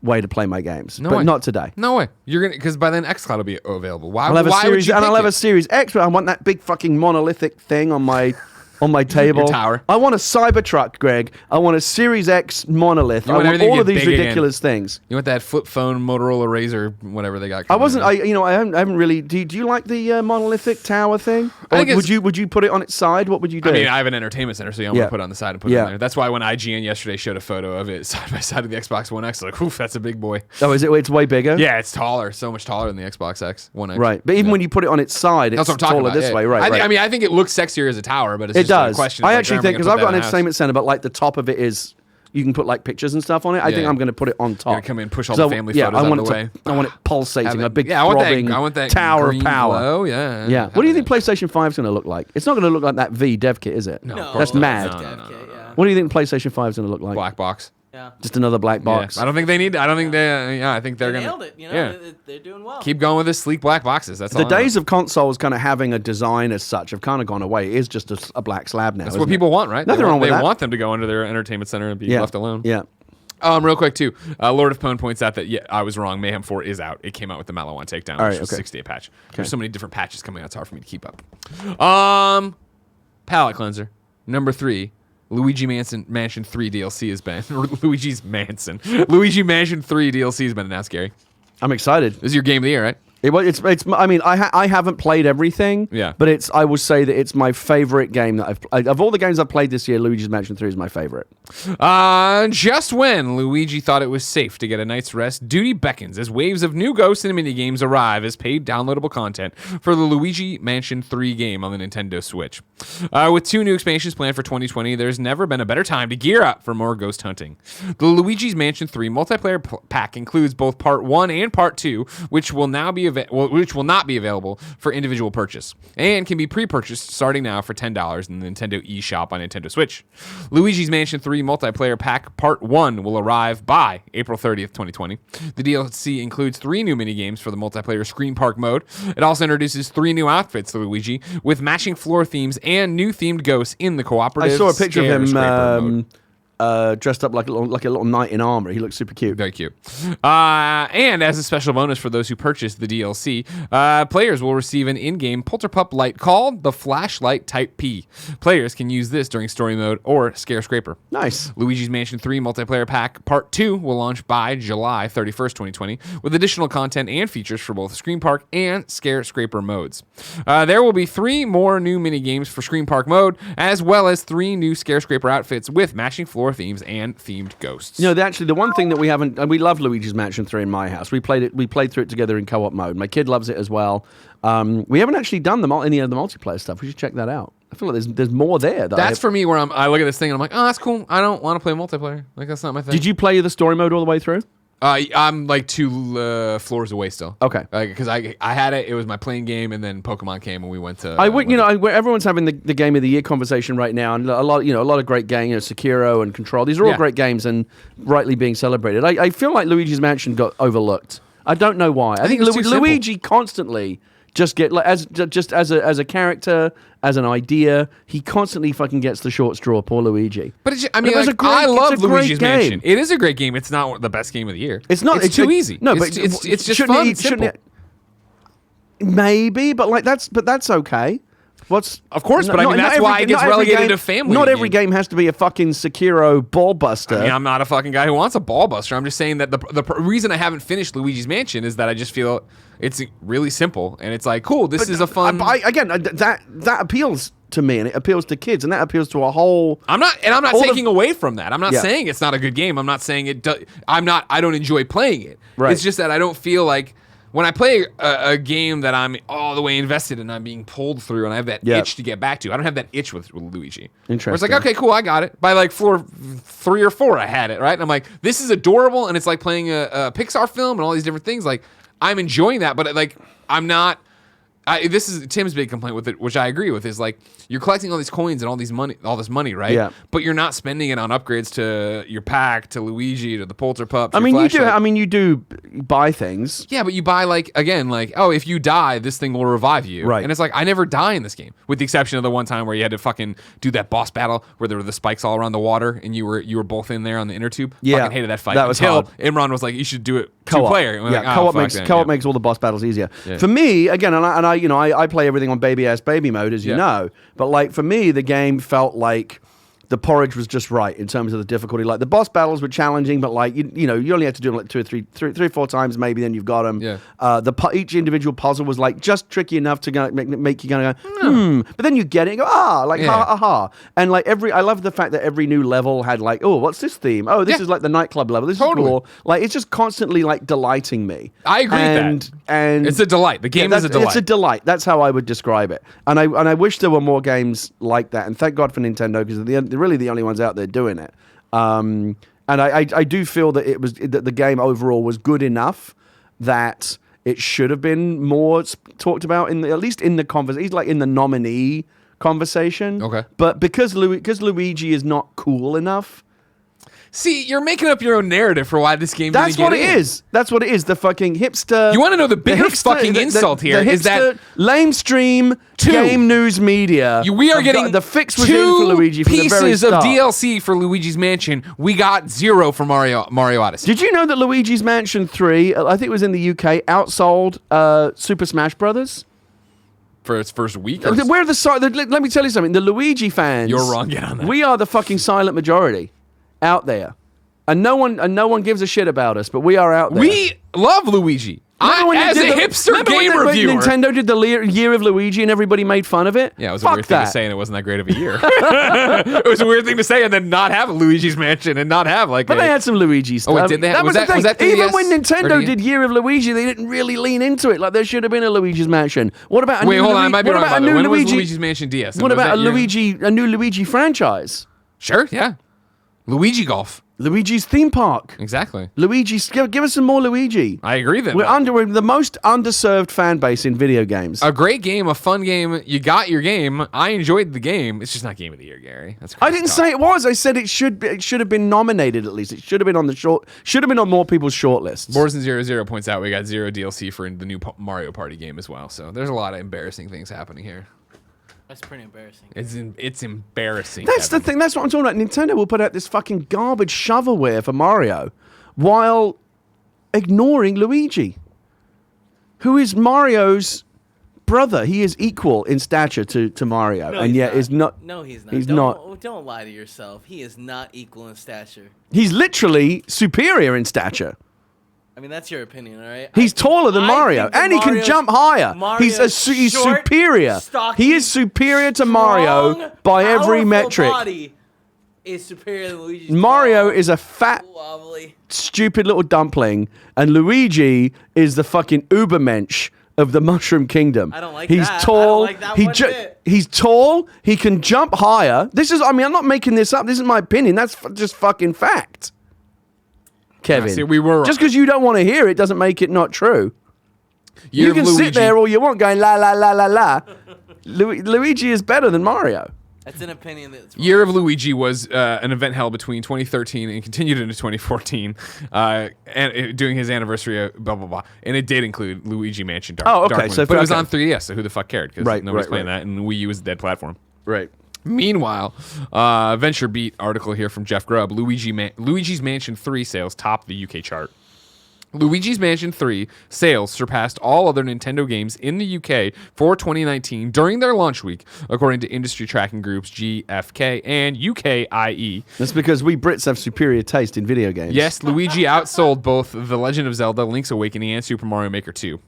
way to play my games, but not today. No way. You're gonna because by then xCloud will be available. Why? I'll have a Series X, but I want that big fucking monolithic thing on my table. Your tower. I want a Cybertruck, Greg. I want a Series X monolith. I want all of these ridiculous things. You want that flip phone Motorola Razr, whatever they got. I haven't really. Do you like the monolithic tower thing? Or would you put it on its side? What would you do? I mean, I have an entertainment center, so I'm gonna put it on the side and put it in there. That's why when IGN yesterday showed a photo of it side by side of the Xbox One X, like, oof, that's a big boy. Oh, is it? It's way bigger. Yeah, it's taller, so much taller than the Xbox One X. Right, but even when you put it on its side, it's taller this way, right? I think it looks sexier as a tower, but it's just a question. I actually think, because I've got an entertainment center, but like the top of it is, you can put like pictures and stuff on it. I think I'm going to put it on top. You're come in, push all the family photos out of the way. I want it pulsating, a big throbbing tower of power. Oh yeah. Yeah. What do you think PlayStation 5 is going to look like? It's not going to look like that V dev kit, is it? No. That's mad. No. What do you think PlayStation 5 is going to look like? Black box. Yeah. Just another black box. Yeah. I don't think they need. I don't think they. Yeah, I think they're They gonna. nailed it. You know, they're doing well. Keep going with this sleek black boxes. That's the days of consoles kind of having a design as such have kind of gone away. It is just a black slab now. That's what people want, right? Nothing wrong with that. They want them to go into their entertainment center and be left alone. Yeah. Real quick too, Lord of Pwn points out that I was wrong. Mayhem 4 is out. It came out with the Malawan takedown, which was a 6-day patch. There's so many different patches coming out. It's hard for me to keep up. Palette cleanser number 3. Luigi Mansion 3 DLC has been Luigi Mansion 3 DLC has been announced, Gary. I'm excited. This is your game of the year, right? It's. I mean, I haven't played everything. Yeah. But I will say that it's my favorite game that of all the games I've played this year. Luigi's Mansion 3 is my favorite. Just when Luigi thought it was safe to get a night's rest, duty beckons as waves of new ghosts and minigames arrive as paid downloadable content for the Luigi Mansion 3 game on the Nintendo Switch. With 2 new expansions planned for 2020, there's never been a better time to gear up for more ghost hunting. The Luigi's Mansion 3 multiplayer pack includes both Part 1 and Part 2, which will not be available for individual purchase, and can be pre-purchased starting now for $10 in the Nintendo eShop on Nintendo Switch. Luigi's Mansion 3 multiplayer pack Part 1 will arrive by April 30th, 2020. The DLC includes 3 new minigames for the multiplayer Screen Park mode. It also introduces 3 new outfits to Luigi, with matching floor themes and new themed ghosts in the cooperative. I saw a picture of him dressed up like a little knight in armor. He looks super cute. Very cute. And as a special bonus for those who purchase the DLC, players will receive an in-game Polterpup light called the Flashlight Type P. Players can use this during story mode or Scare Scraper. Nice. Luigi's Mansion 3 multiplayer pack Part 2 will launch by July 31st, 2020, with additional content and features for both Scream Park and Scare Scraper modes. There will be 3 more new minigames for Scream Park mode, as well as 3 new Scare Scraper outfits with matching floor themes and themed ghosts. You know, actually, the one thing that we haven't, and we love Luigi's Mansion 3 in my house. We played through it together in co-op mode. My kid loves it as well. We haven't actually done any of the multiplayer stuff. We should check that out. I feel like there's more there. That's for me where I look at this thing and I'm like, oh, that's cool. I don't want to play multiplayer. Like, that's not my thing. Did you play the story mode all the way through? I'm like 2 floors away still. Okay. Because I had it. It was my playing game, and then Pokemon came, and we went to. Everyone's having the game of the year conversation right now, and a lot of great games. Sekiro and Control. These are all great games, and rightly being celebrated. I feel like Luigi's Mansion got overlooked. I don't know why. I think Luigi constantly just get like as a character, as an idea, he constantly fucking gets the short straw. Poor Luigi. But I love Luigi's Mansion. It is a great game. It's not the best game of the year. It's not. It's too easy. No, but it's just fun. Simple. Maybe, but that's okay. Of course, but that's why it gets relegated to family. Not every game has to be a fucking Sekiro ball buster. I mean, I'm not a fucking guy who wants a ball buster. I'm just saying that the reason I haven't finished Luigi's Mansion is that I just feel it's really simple, and it's like, cool, this is a fun... that appeals to me, and it appeals to kids, and that appeals to a whole... I'm not taking away from that. I'm not saying it's not a good game. I'm not saying it... I don't enjoy playing it. Right. It's just that I don't feel like... When I play a game that I'm all the way invested in, I'm being pulled through, and I have that itch to get back to. I don't have that itch with Luigi. Interesting. Where it's like, okay, cool, I got it. By like floor 3 or 4, I had it, right? And I'm like, this is adorable, and it's like playing a Pixar film and all these different things. Like, I'm enjoying that, but like, I'm not... this is Tim's big complaint with it, which I agree with, is like, you're collecting all these coins and all this money, right? Yeah. But you're not spending it on upgrades to your pack, to Luigi, to the Polterpup. You do buy things. Yeah, but you buy if you die, this thing will revive you. Right. And it's like, I never die in this game, with the exception of the one time where you had to fucking do that boss battle where there were the spikes all around the water, and you were both in there on the inner tube. Yeah, fucking hated that fight. That was until hard. Imran was like, you should do it Co-op. two-player. Co-op makes all the boss battles easier. Yeah. For me, again, I play everything on baby mode, as you know. But like for me, the game felt like the porridge was just right in terms of the difficulty. Like the boss battles were challenging, but like you only had to do them like 2 or 3 times maybe, then you've got them. Yeah. Each individual puzzle was like just tricky enough to make you go but then you get it and go ha. And like I love the fact that every new level had like, oh, what's this theme? Oh, this is like the nightclub level. This is cool. Like it's just constantly like delighting me. I agree with that. And it's a delight. The game is a delight. It's a delight. That's how I would describe it. And I wish there were more games like that. And thank God for Nintendo, because they're really the only ones out there doing it. And I do feel that that the game overall was good enough that it should have been more talked about at least in the conversation, like in the nominee conversation. Okay. But because Luigi is not cool enough. See, you're making up your own narrative for why this game That's didn't get what it in. is. That's what it is. The fucking hipster... You want to know the biggest fucking insult here is that... lamestream game news media. We are getting the fix was in for Luigi from the very pieces start. of DLC for Luigi's Mansion. We got 0 for Mario Odyssey. Did you know that Luigi's Mansion 3, I think it was in the UK, outsold Super Smash Brothers? For its first week? Let me tell you something. The Luigi fans... You're wrong. Get on that. We are the fucking silent majority out there. And no one gives a shit about us, but we are out there. We love Luigi. As a hipster game reviewer. Nintendo did the year of Luigi and everybody made fun of it. Yeah, it was a weird thing to say, and it wasn't that great of a year. It was a weird thing to say, and then not have Luigi's Mansion and not have But they had some Luigi stuff. Oh, wait, did they? Was that even when Nintendo did Year of Luigi, they didn't really lean into it. Like there should have been a Luigi's Mansion. What about a Wait, new hold on, I might be wrong about that. When was Luigi? Luigi's Mansion DS? What about a new Luigi franchise? Sure, yeah. Luigi Golf. Luigi's theme park. Exactly. Give us some more Luigi. I agree that we're the most underserved fan base in video games. A great game, a fun game. You got your game. I enjoyed the game. It's just not Game of the Year, Gary. That's crazy. I didn't say it was. I said it should have been nominated at least. It should have been on more people's shortlists. Borderlands 00 points out we got 0 DLC for the new Mario Party game as well. So there's a lot of embarrassing things happening here. That's pretty embarrassing. It's embarrassing. That's the thing. That's what I'm talking about. Nintendo will put out this fucking garbage shovelware for Mario while ignoring Luigi, who is Mario's brother. He is equal in stature to Mario, and yet is not. No, he's not. He's not. Don't lie to yourself. He is not equal in stature. He's literally superior in stature. I mean, that's your opinion, all right? He's taller than Mario, and he can jump higher. He's short, superior. Stocky, he is superior to Mario by every metric. Body is superior to Luigi's. Mario is a fat, wobbly, stupid little dumpling, and Luigi is the fucking Ubermensch of the Mushroom Kingdom. I don't like he's that. Tall. I don't like that one bit. He's tall. He can jump higher. I'm not making this up. This is my opinion. That's just fucking fact. Kevin. See, we were Just because you don't want to hear it doesn't make it not true. Year You of can Luigi. sit there all you want going la la la la la. Luigi is better than Mario. That's an opinion that's wrong. Year of Luigi was an event held between 2013 and continued into 2014, and doing his anniversary, blah blah blah. And it did include Luigi Mansion Dark. Oh, okay. Darkwing. So but it was okay. on 3DS, so who the fuck cared? Because Right, nobody's right, playing right. that, and Wii U was a dead platform. Right. Meanwhile, Venture Beat article here from Jeff Grubb: Luigi's Mansion 3 sales topped the UK chart. Luigi's Mansion 3 sales surpassed all other Nintendo games in the UK for 2019 during their launch week, according to industry tracking groups GFK and UKIE. That's because we Brits have superior taste in video games. Yes, Luigi outsold both The Legend of Zelda: Link's Awakening and Super Mario Maker 2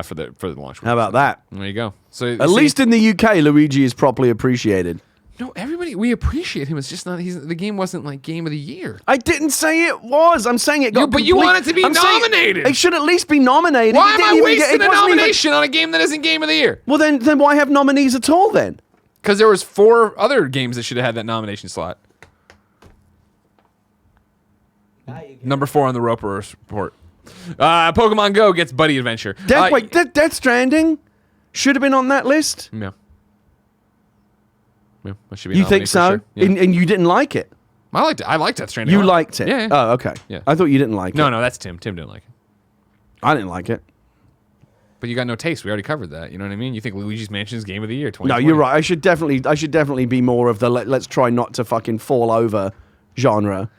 for the launch week. How about that? There you go. So At least in the UK, Luigi is properly appreciated. no, everybody, we appreciate him. It's just not. The game wasn't like Game of the Year. I didn't say it was. I'm saying it got. But you want it to be I'm saying nominated. It should at least be nominated. Why It am didn't I even wasting it a wasn't even- nomination on a game that isn't Game of the Year? Well, then why have nominees at all then? Because there was 4 other games that should have had that nomination slot. Number 4 on the Roper report. Pokemon Go gets Buddy Adventure. Wait, Death Stranding should have been on that list. Yeah. Yeah, that should be You nominated think so? for sure. Yeah. And you didn't like it. I liked Death Stranding. You a lot. liked it. Yeah. Oh, okay. Yeah. I thought you didn't like it. No, that's Tim. Tim didn't like it. I didn't like it. But you got no taste. We already covered that. You know what I mean? You think Luigi's Mansion is Game of the Year 2020. No, you're right. I should definitely be more of the let's try not to fucking fall over genre.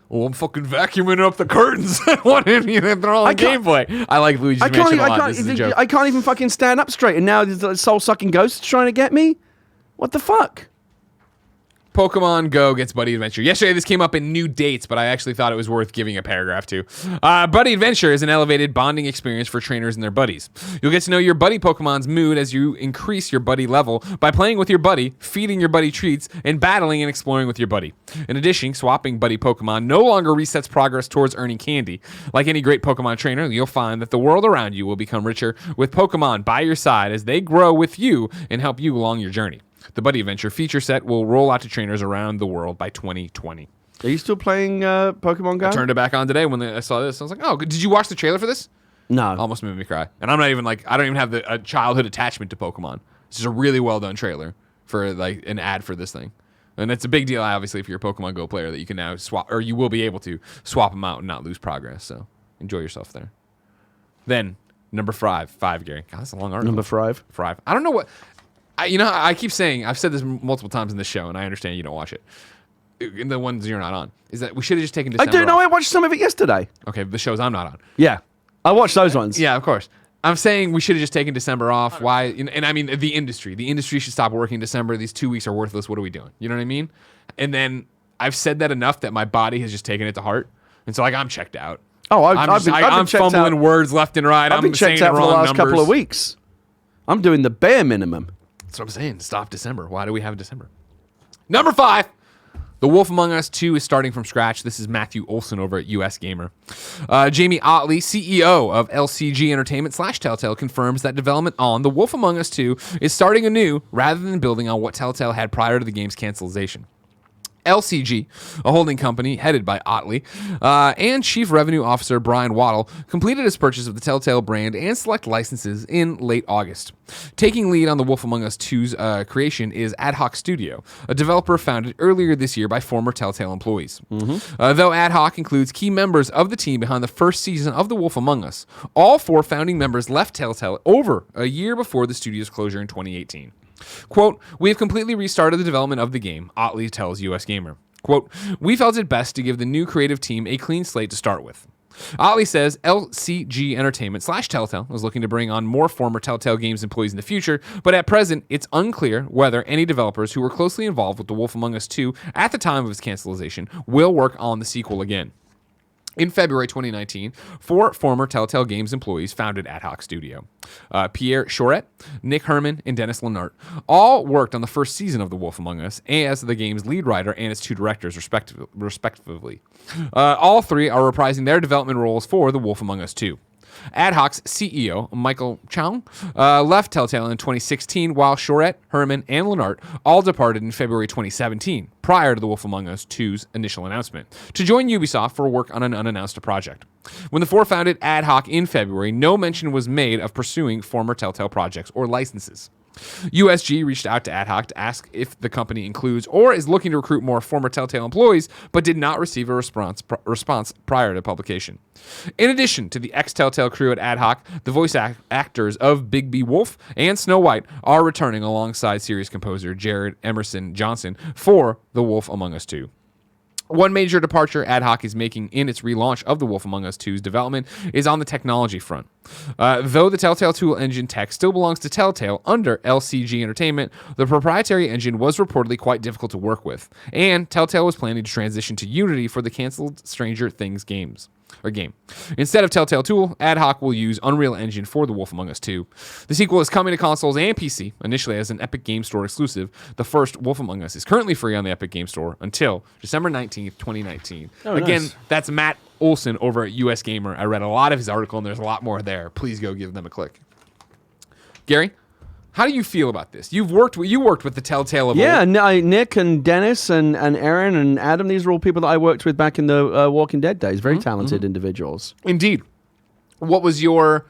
Well, I'm fucking vacuuming up the curtains. What if you they're all in gameplay? I like Luigi's Mansion a lot. This is a joke. I can't even fucking stand up straight, and now the soul-sucking ghosts trying to get me. What the fuck? Pokemon Go gets Buddy Adventure. Yesterday, this came up in new dates, but I actually thought it was worth giving a paragraph to. Buddy Adventure is an elevated bonding experience for trainers and their buddies. You'll get to know your buddy Pokemon's mood as you increase your buddy level by playing with your buddy, feeding your buddy treats, and battling and exploring with your buddy. In addition, swapping buddy Pokemon no longer resets progress towards earning candy. Like any great Pokemon trainer, you'll find that the world around you will become richer with Pokemon by your side as they grow with you and help you along your journey. The Buddy Adventure feature set will roll out to trainers around the world by 2020. Are you still playing Pokemon Go? I turned it back on today when I saw this. I was like, oh, did you watch the trailer for this? No. Almost made me cry. And I'm not even like, I don't even have a childhood attachment to Pokemon. This is a really well done trailer for like an ad for this thing. And it's a big deal, obviously, if you're a Pokemon Go player that you can now swap, or you will be able to swap them out and not lose progress. So enjoy yourself there. Then, number 5, Gary. God, that's a long article. Number 5. 5. I don't know what. I keep saying, I've said this multiple times in this show, and I understand you don't watch it. In the ones you're not on, is that we should have just taken December I do know. off. I watched some of it yesterday. Okay, the shows I'm not on. Yeah, I watched those ones. Yeah, of course. I'm saying we should have just taken December off. Why? And I mean, the industry should stop working in December. These 2 weeks are worthless. What are we doing? You know what I mean? And then I've said that enough that my body has just taken it to heart, and so like I'm checked out. Oh, I'm checked fumbling out. words left and right. I've been checked saying out for the last couple of weeks. I'm doing the bare minimum. That's what I'm saying. Stop December. Why do we have December? Number 5. The Wolf Among Us 2 is starting from scratch. This is Mathew Olson over at USGamer. Jamie Otley, CEO of LCG Entertainment / Telltale, confirms that development on The Wolf Among Us 2 is starting anew rather than building on what Telltale had prior to the game's cancellation. LCG, a holding company headed by Otley, and Chief Revenue Officer Brian Waddle completed his purchase of the Telltale brand and select licenses in late August. Taking lead on The Wolf Among Us 2's creation is Ad Hoc Studio, a developer founded earlier this year by former Telltale employees. Though Ad Hoc includes key members of the team behind the first season of The Wolf Among Us, all 4 founding members left Telltale over a year before the studio's closure in 2018. Quote, "We have completely restarted the development of the game," Otley tells USGamer. Quote, "We felt it best to give the new creative team a clean slate to start with." Otley says LCG Entertainment / Telltale is looking to bring on more former Telltale Games employees in the future, but at present, it's unclear whether any developers who were closely involved with The Wolf Among Us 2 at the time of its cancellation will work on the sequel again. In February 2019, 4 former Telltale Games employees founded Ad Hoc Studio. Pierre Choret, Nick Herman, and Dennis Lennart all worked on the first season of The Wolf Among Us as the game's lead writer and its 2 directors, respectively. All 3 are reprising their development roles for The Wolf Among Us 2. Ad Hoc's CEO, Michael Chang, left Telltale in 2016, while Charette, Herman, and Lennart all departed in February 2017, prior to The Wolf Among Us 2's initial announcement, to join Ubisoft for work on an unannounced project. When the four founded Ad Hoc in February, no mention was made of pursuing former Telltale projects or licenses. USG reached out to Ad Hoc to ask if the company includes or is looking to recruit more former Telltale employees, but did not receive a response prior to publication. In addition to the ex-Telltale crew at Ad Hoc, the voice actors of Bigby Wolf and Snow White are returning alongside series composer Jared Emerson Johnson for The Wolf Among Us 2. One major departure Ad Hoc is making in its relaunch of The Wolf Among Us 2's development is on the technology front. Though the Telltale Tool engine tech still belongs to Telltale under LCG Entertainment, the proprietary engine was reportedly quite difficult to work with, and Telltale was planning to transition to Unity for the canceled Stranger Things game. Instead of Telltale Tool, Ad Hoc will use Unreal Engine for The Wolf Among Us 2. The sequel is coming to consoles and PC, initially as an Epic Game Store exclusive. The first Wolf Among Us is currently free on the Epic Game Store until December 19th, 2019. Again, nice. That's Matt Olson over at USGamer. I read a lot of his article, and there's a lot more there. Please go give them a click. Gary? How do you feel about this? You worked with the Telltale of old. Nick and Dennis and Aaron and Adam, these are all people that I worked with back in the Walking Dead days. Very talented individuals. Indeed. What was your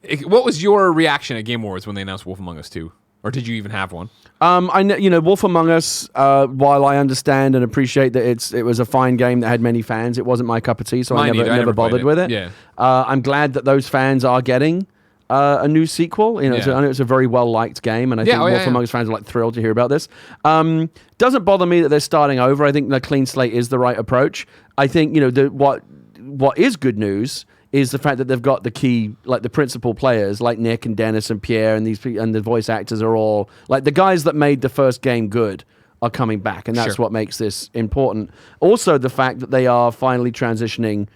reaction at Game Awards when they announced Wolf Among Us 2? Or did you even have one? I know, Wolf Among Us, while I understand and appreciate that it was a fine game that had many fans, it wasn't my cup of tea, so I never bothered with it. Yeah. I'm glad that those fans are getting a new sequel. I know it's a very well-liked game, and I think Wolf Among Us fans are like thrilled to hear about this. Doesn't bother me that they're starting over. I think the clean slate is the right approach. I think what is good news is the fact that they've got the key, like the principal players, like Nick and Dennis and Pierre, and these and the voice actors are all like the guys that made the first game good are coming back, and that's what makes this important. Also, the fact that they are finally transitioning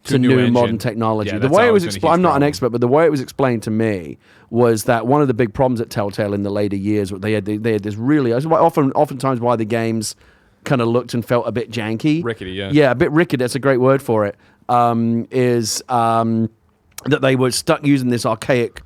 to new modern technology. Yeah, the way it was explained, I'm not an expert, but the way it was explained to me was that one of the big problems at Telltale in the later years, they had this really, oftentimes why the games kind of looked and felt a bit janky. Rickety, yeah. Yeah, a bit rickety, that's a great word for it, is that they were stuck using this archaic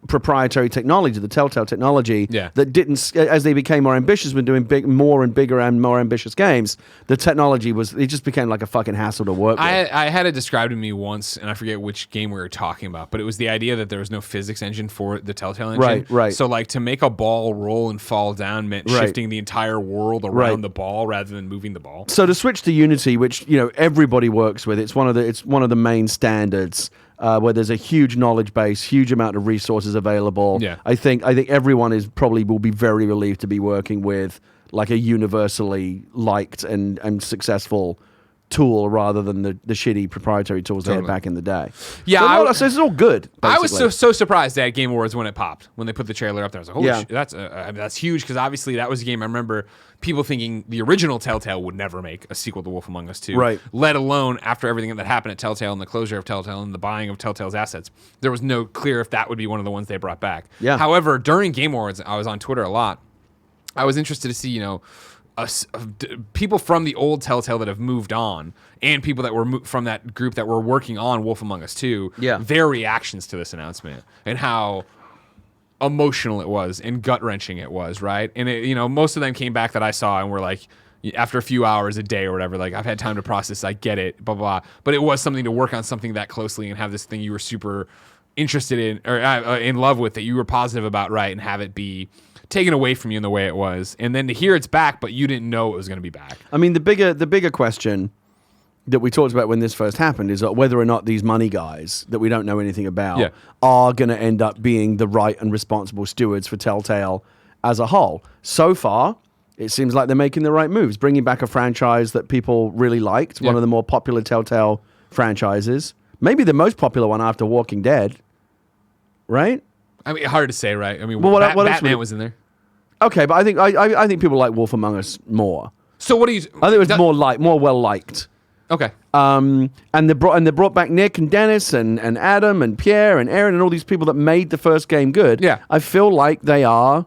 proprietary technology, the Telltale technology, that didn't, as they became more ambitious when doing more bigger and more ambitious games, the technology it just became like a fucking hassle to work with. I had it described to me once, and I forget which game we were talking about, but it was the idea that there was no physics engine for the Telltale engine. Right. So like to make a ball roll and fall down meant shifting the entire world around the ball rather than moving the ball. So to switch to Unity, which everybody works with, it's one of the main standards. Where there's a huge knowledge base, huge amount of resources available. Yeah. I think everyone will be very relieved to be working with like a universally liked and successful tool rather than the shitty proprietary tools they had back in the day. Yeah, so it's all good. Basically. I was so surprised at Game Awards when it popped, when they put the trailer up there. I was like, holy shit, that's huge, because obviously that was a game I remember people thinking the original Telltale would never make a sequel to Wolf Among Us 2. Right. Let alone after everything that happened at Telltale and the closure of Telltale and the buying of Telltale's assets. There was no clear if that would be one of the ones they brought back. Yeah. However, during Game Awards, I was on Twitter a lot. I was interested to see, people from the old Telltale that have moved on and people that were from that group that were working on Wolf Among Us 2, their reactions to this announcement and how emotional it was and gut-wrenching it was, right? And most of them came back that I saw and were like, after a few hours a day or whatever, like, I've had time to process, I get it, blah, blah, blah. But it was something to work on something that closely and have this thing you were super interested in or in love with that you were positive about, right? And have it be taken away from you in the way it was, and then to hear it's back, but you didn't know it was going to be back. I mean, the bigger question that we talked about when this first happened is whether or not these money guys that we don't know anything about are going to end up being the right and responsible stewards for Telltale as a whole. So far, it seems like they're making the right moves, bringing back a franchise that people really liked, one of the more popular Telltale franchises, maybe the most popular one after Walking Dead, right? I mean, hard to say, right? I mean, what Batman was in there. Okay, but I think people like Wolf Among Us more. So what do you? I think it was more well liked. Okay. And they brought back Nick and Dennis and Adam and Pierre and Aaron and all these people that made the first game good. Yeah. I feel like they are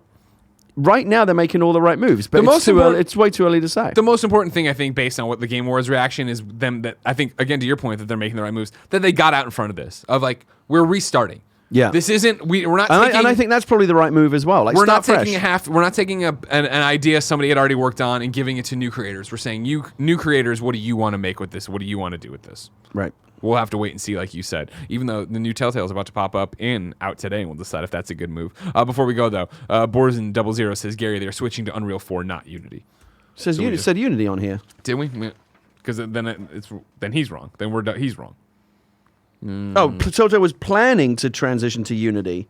right now they're making all the right moves, but it's way too early to say. The most important thing, I think, based on what the Game Awards reaction is, them that I think, again, to your point, that they're making the right moves, that they got out in front of this, of like, we're restarting. Yeah, this isn't. We're not. And I think that's probably the right move as well. Like, we're not start taking fresh. We're not taking an idea somebody had already worked on and giving it to new creators. We're saying, you new creators, what do you want to make with this? What do you want to do with this? Right. We'll have to wait and see, like you said. Even though the new Telltale is about to pop up out today, and we'll decide if that's a good move. Before we go though, Borzen00 says, Gary, they're switching to Unreal 4, not Unity. Said Unity on here. Did we? Because then he's wrong. Then he's wrong. Oh, Telltale was planning to transition to Unity,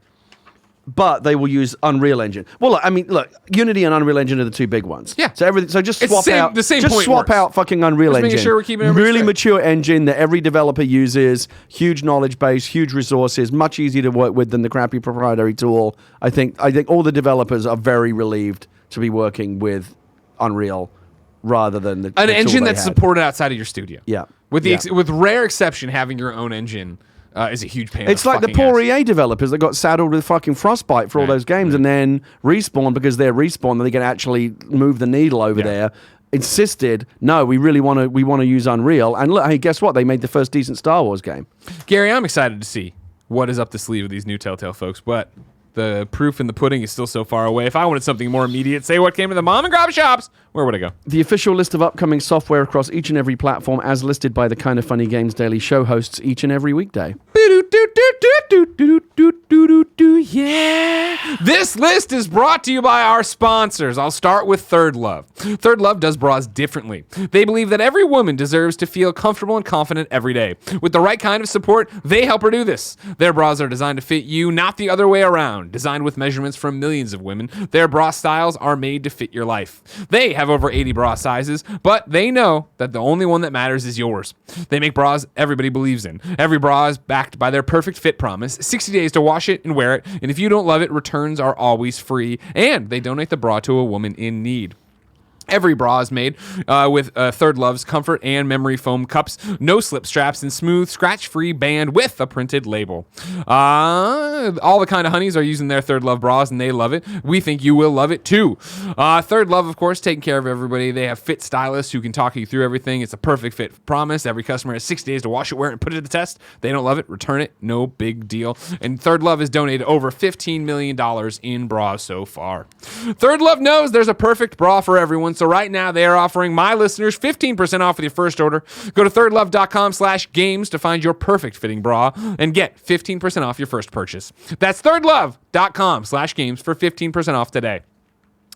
but they will use Unreal Engine. Well, look, Unity and Unreal Engine are the two big ones. Yeah. So just swap out. The same just point swap works. out fucking Unreal Just Engine. making sure we're keeping everybody really straight. mature engine that every developer uses. Huge knowledge base, huge resources, much easier to work with than the crappy proprietary tool. I think all the developers are very relieved to be working with Unreal rather than the engine tool they that's had. supported outside of your studio. Yeah. With rare exception, having your own engine is a huge pain. It's like the poor EA developers that got saddled with fucking Frostbite for all those games, and then Respawn, because they're Respawn, and they can actually move the needle over there. Insisted, no, we really want to use Unreal. And look, hey, guess what? They made the first decent Star Wars game. Gary, I'm excited to see what is up the sleeve of these new Telltale folks, but the proof in the pudding is still so far away. If I wanted something more immediate, say what came to the mom and grab shops, where would I go? The official list of upcoming software across each and every platform, as listed by the Kind of Funny Games Daily Show hosts each and every weekday. Yeah. This list is brought to you by our sponsors. I'll start with ThirdLove. ThirdLove does bras differently. They believe that every woman deserves to feel comfortable and confident every day. With the right kind of support, they help her do this. Their bras are designed to fit you, not the other way around. Designed with measurements from millions of women, their bra styles are made to fit your life. They have over 80 bra sizes, but they know that the only one that matters is yours. They make bras everybody believes in. Every bra is backed by their perfect fit promise, 60 days to wash it and wear it, and if you don't love it, returns are always free, and they donate the bra to a woman in need. Every bra is made with ThirdLove's comfort and memory foam cups, no slip straps, and smooth, scratch-free band with a printed label. All the Kind of Honeys are using their ThirdLove bras, and they love it. We think you will love it, too. ThirdLove, of course, taking care of everybody. They have fit stylists who can talk you through everything. It's a perfect fit promise. Every customer has 60 days to wash it, wear it, and put it to the test. They don't love it, return it. No big deal. And ThirdLove has donated over $15 million in bras so far. ThirdLove knows there's a perfect bra for everyone. So right now they are offering my listeners 15% off with your first order. Go to thirdlove.com/games to find your perfect fitting bra and get 15% off your first purchase. That's thirdlove.com/games for 15% off today.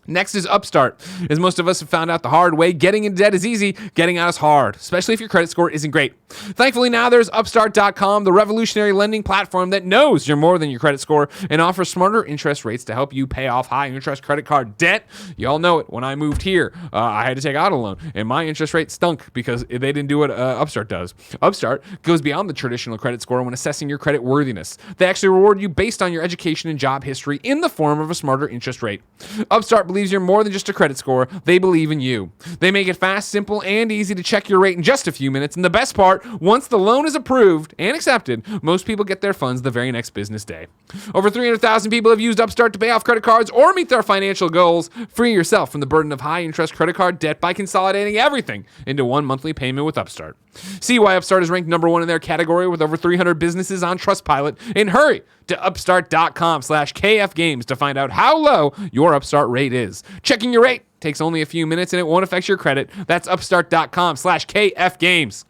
Next is Upstart. As most of us have found out the hard way, getting into debt is easy, getting out is hard, especially if your credit score isn't great. Thankfully, now there's Upstart.com, the revolutionary lending platform that knows you're more than your credit score and offers smarter interest rates to help you pay off high-interest credit card debt. You all know it. When I moved here, I had to take out a loan, and my interest rate stunk because they didn't do what Upstart does. Upstart goes beyond the traditional credit score when assessing your credit worthiness. They actually reward you based on your education and job history in the form of a smarter interest rate. Upstart believes you're more than just a credit score. They believe in you. They make it fast, simple, and easy to check your rate in just a few minutes. And the best part, once the loan is approved and accepted, most people get their funds the very next business day. Over 300,000 people have used Upstart to pay off credit cards or meet their financial goals. Free yourself from the burden of high-interest credit card debt by consolidating everything into one monthly payment with Upstart. See why Upstart is ranked number one in their category with over 300 businesses on Trustpilot. And hurry to upstart.com/KFgames to find out how low your Upstart rate is. Checking your rate takes only a few minutes and it won't affect your credit. That's upstart.com/KFgames.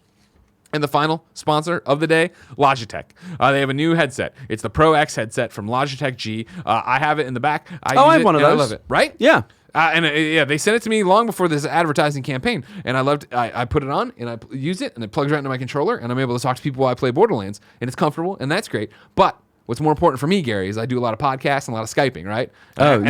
And the final sponsor of the day, Logitech. They have a new headset. It's the Pro X headset from Logitech G. I have it in the back. I have one of those. I love it. Right? Yeah. They sent it to me long before this advertising campaign, and I loved. I put it on and I use it, and it plugs right into my controller, and I'm able to talk to people while I play Borderlands, and it's comfortable, and that's great. But what's more important for me, Gary, is I do a lot of podcasts and a lot of Skyping, right?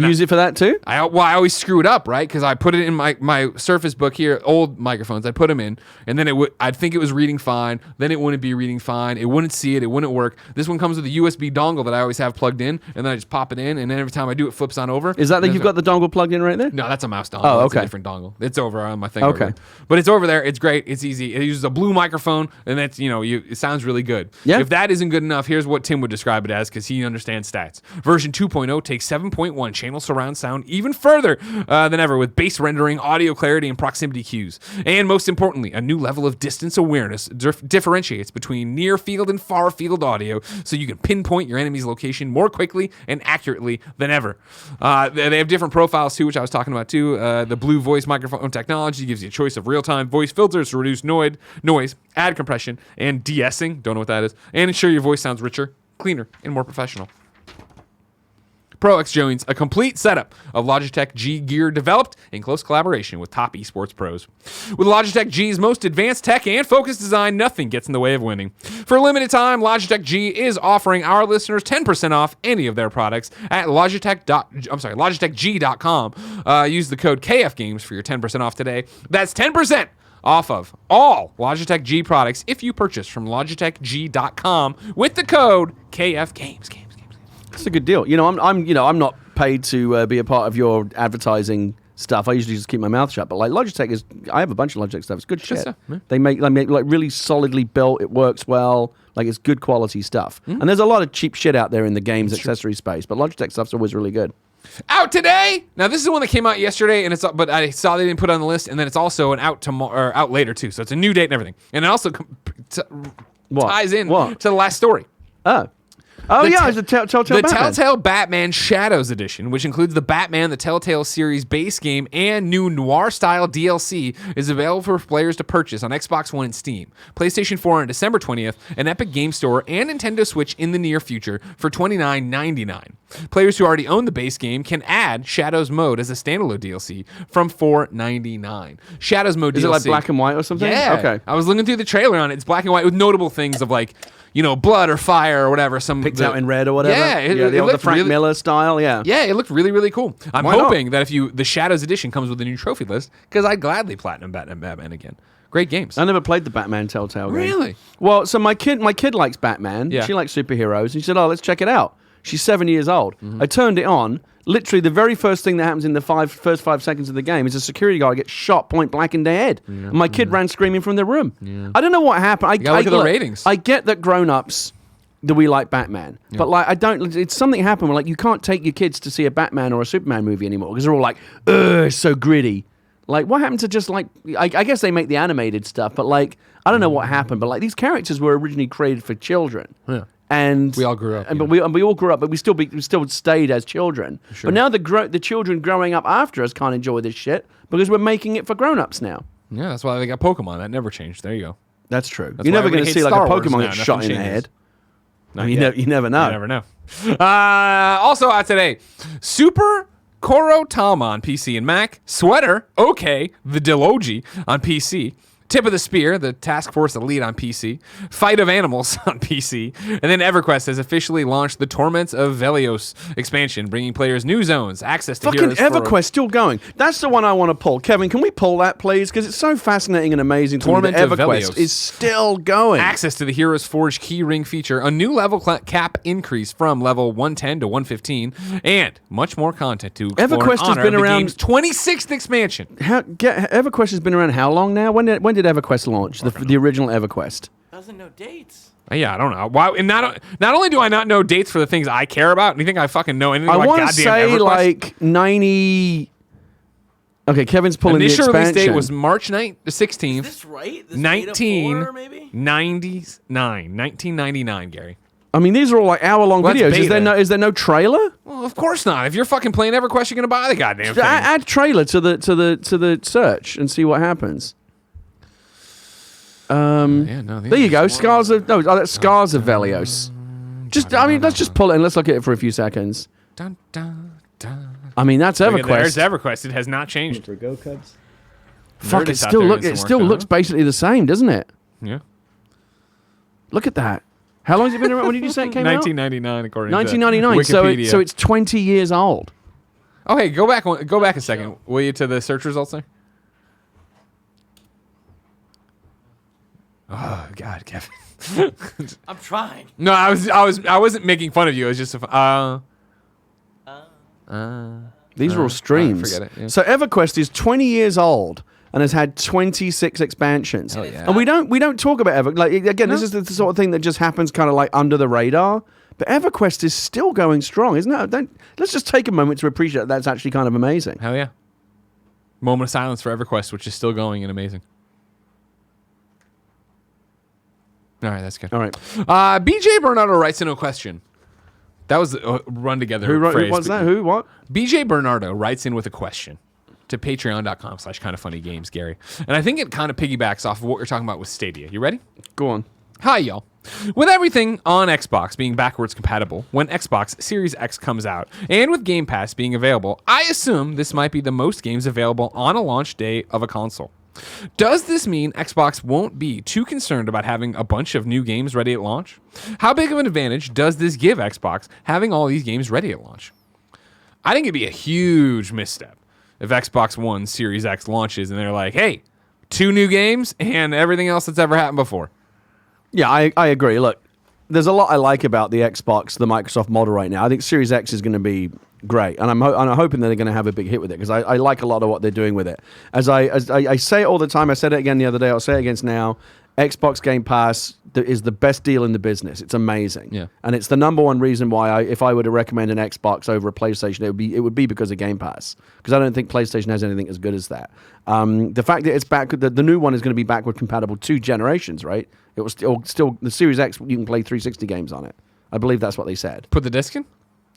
Use it for that too? I always screw it up, right? Because I put it in my Surface Book here, old microphones. I put them in, and then I'd think it was reading fine. Then it wouldn't be reading fine. It wouldn't see it. It wouldn't work. This one comes with a USB dongle that I always have plugged in, and then I just pop it in, and then every time I do, it flips on over. Is that you've got the dongle plugged in right there? No, that's a mouse dongle. Oh, okay. It's a different dongle. It's over on my thing. Okay. But it's over there. It's great. It's easy. It uses a blue microphone, and that's, it sounds really good. Yeah. If that isn't good enough, here's what Tim would describe it as because he understands stats. Version 2.0 takes 7.1 channel surround sound even further than ever with bass rendering, audio clarity, and proximity cues. And most importantly, a new level of distance awareness differentiates between near field and far field audio so you can pinpoint your enemy's location more quickly and accurately than ever. They have different profiles too, which I was talking about too. The blue voice microphone technology gives you a choice of real-time voice filters to reduce noise, add compression, and de-essing, don't know what that is, and ensure your voice sounds richer, cleaner, and more professional. ProX joins a complete setup of Logitech G gear developed in close collaboration with top esports pros. With Logitech G's most advanced tech and focused design, nothing gets in the way of winning. For a limited time, Logitech G is offering our listeners 10% off any of their products at logitechg.com. Use the code KFGames for your 10% off today. That's 10% off of all Logitech G products if you purchase from logitechg.com with the code KFGames. It's a good deal. I'm not paid to be a part of your advertising stuff. I usually just keep my mouth shut. But like Logitech I have a bunch of Logitech stuff. It's good shit. Stuff, yeah. They make like really solidly built. It works well. Like it's good quality stuff. And there's a lot of cheap shit out there in the games accessory space. But Logitech stuff's always really good. Out today. Now this is the one that came out yesterday, but I saw they didn't put it on the list, and then it's also out tomorrow or out later too. So it's a new date and everything, and it also ties in to the last story. It's the Telltale Batman. The Telltale Batman Shadows Edition, which includes the Batman, the Telltale series base game, and new noir-style DLC, is available for players to purchase on Xbox One and Steam, PlayStation 4 on December 20th, and Epic Game Store and Nintendo Switch in the near future for $29.99. Players who already own the base game can add Shadows Mode as a standalone DLC from $4.99. Shadows Mode DLC. Is it like black and white or something? Yeah. Okay. I was looking through the trailer on it. It's black and white with notable things of like, blood or fire or whatever. Picked out in red or whatever. Yeah, the Frank Miller style, yeah. Yeah, it looked really, really cool. I'm Why hoping that the Shadows Edition comes with a new trophy list, because I'd gladly platinum Batman again. Great games. I never played the Batman Telltale game. Really? Well, so my kid likes Batman. Yeah. She likes superheroes. And she said, let's check it out. She's 7 years old. Mm-hmm. I turned it on. Literally, the very first thing that happens in the first 5 seconds of the game is a security guard gets shot point blank in the head. Yeah. And my kid ran screaming from the room. Yeah. I don't know what happened. I look at the ratings. I get that grown-ups that we like Batman. Yeah. But like, I don't. It's something happened where like you can't take your kids to see a Batman or a Superman movie anymore because they're all like, ugh, it's so gritty. Like, what happened to just like? I guess they make the animated stuff, but like, I don't know what happened. But like, these characters were originally created for children. Yeah. And we all grew up, but we all grew up, but we still stayed as children. Sure. But now the children growing up after us can't enjoy this shit because we're making it for grown-ups now. Yeah, that's why they got Pokemon. That never changed. There you go. That's true. That's You're never going to see like a Star Wars Pokemon now. get shot in the Nothing head. changes. You never know. You never know. Also out today, Super Korotama on PC and Mac, Sweater, okay, the Delogi on PC, Tip of the Spear, the Task Force Elite on PC, Fight of Animals on PC, and then EverQuest has officially launched the Torments of Velios expansion, bringing players new zones, access to Fucking heroes EverQuest still going. That's the one I want to pull. Kevin, can we pull that, please? Because it's so fascinating and amazing to me that Torment of EverQuest Velios. is still going. access to the Heroes Forge key ring feature, a new level cap increase from level 110 to 115, and much more content to explore EverQuest in honor has been of the around- game's 26th expansion. EverQuest has been around how long now? When did EverQuest launch? The original EverQuest. Doesn't know dates. Yeah, I don't know. Why? And not only do I not know dates for the things I care about, and you think I fucking know anything I about want goddamn to say EverQuest? like 90. Okay, Kevin's pulling Initial the release expansion. date was March 16th. Is this right? This 1999, Gary. I mean, these are all like hour-long Well, that's videos. Is beta. there no trailer? Well, of course not. If you're fucking playing EverQuest, you're gonna buy the goddamn thing. Add trailer to the search and see what happens. Yeah, no, There you go. Scars of Velios. Let's just pull it and let's look at it for a few seconds. Dun, dun, dun. I mean, that's Look at EverQuest. There's EverQuest. It has not changed. Go Cubs. Nerdist Fuck, it out still there look. doing It some still work, looks basically the same, doesn't it? Yeah. Look at that. How long has it been around? When did you say it came 1999, according to 1999. Wikipedia. So it's 20 years old. Oh, hey, go back a second, will you, to the search results there? Oh God, Kevin. I'm trying. No, I wasn't making fun of you. It was just These are all streams. forget it, yeah. So EverQuest is 20 years old and has had 26 expansions. Hell yeah. And we don't talk about This is the sort of thing that just happens kind of like under the radar. But EverQuest is still going strong, isn't it? Let's just take a moment to appreciate that. That's actually kind of amazing. Hell yeah. Moment of silence for EverQuest, which is still going and amazing. All right, that's good. All right. BJ Bernardo writes in a question. That was a run together phrase. What's that? Who? What? BJ Bernardo writes in with a question to patreon.com/kindoffunnygames, Gary. And I think it kind of piggybacks off of what we're talking about with Stadia. You ready? Go on. Hi, y'all. With everything on Xbox being backwards compatible when Xbox Series X comes out, and with Game Pass being available, I assume this might be the most games available on a launch day of a console. Does this mean Xbox won't be too concerned about having a bunch of new games ready at launch? How big of an advantage does this give Xbox having all these games ready at launch? I think it'd be a huge misstep if Xbox One Series X launches and they're like, hey, 2 new games and everything else that's ever happened before. Yeah, I agree. Look, there's a lot I like about the Xbox, the Microsoft model right now. I think Series X is going to be great, and I'm hoping that they're going to have a big hit with it because I like a lot of what they're doing with it. As I say it all the time, I said it again the other day, I'll say it again now, Xbox Game Pass is the best deal in the business. It's amazing. Yeah. And it's the number one reason why if I were to recommend an Xbox over a PlayStation, it would be because of Game Pass. Because I don't think PlayStation has anything as good as that. The fact that it's the new one is going to be backward compatible 2 generations, right? It will still the Series X, you can play 360 games on it. I believe that's what they said. Put the disc in?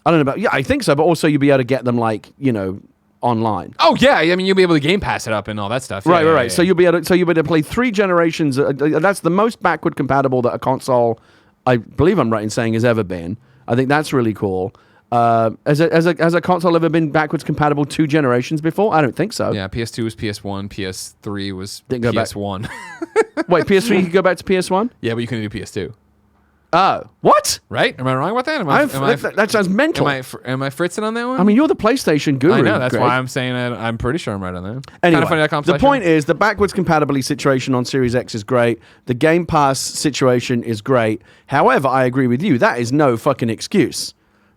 I don't know about, yeah, I think so, but also you'll be able to get them online. Oh yeah, I mean you'll be able to Game Pass it up and all that stuff. Yeah, Right. Yeah. So you'll be able to play 3 generations. That's the most backward compatible that a console, I believe I'm right in saying, has ever been. I think that's really cool. Has a console ever been backwards compatible 2 generations before? I don't think so. Yeah, PS2 was PS1, PS3 was Didn't go back. PS1. Wait, PS3 you could go back to PS1? Yeah, but you couldn't do PS2. Oh, what? Right? Am I wrong about that? That sounds mental. Am I fritzing on that one? I mean, you're the PlayStation guru. I know. That's Greg. why I'm saying I'm pretty sure I'm right on that. Anyway, Kindafunny.com the point is the backwards compatibility situation on Series X is great. The Game Pass situation is great. However, I agree with you. That is no fucking excuse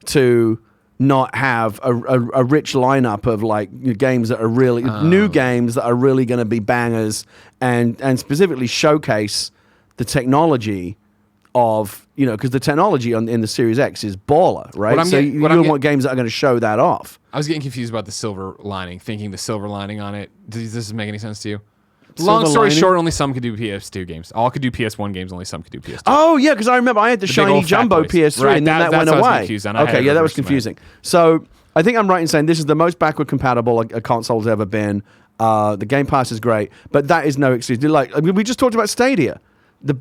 to not have a rich lineup of games that are really new games that are really going to be bangers and specifically showcase the technology of, because the technology in the Series X is baller, right? So you want games that are going to show that off. I was getting confused about the silver lining, thinking the silver lining on it. Does this make any sense to you? Long story short, only some could do PS2 games. All could do PS1 games, only some could do PS2. Oh, yeah, because I remember I had the shiny jumbo PS3 right, and then that went away. Okay, yeah, that was confusing. So I think I'm right in saying this is the most backward compatible a console's ever been. The Game Pass is great, but that is no excuse. We just talked about Stadia.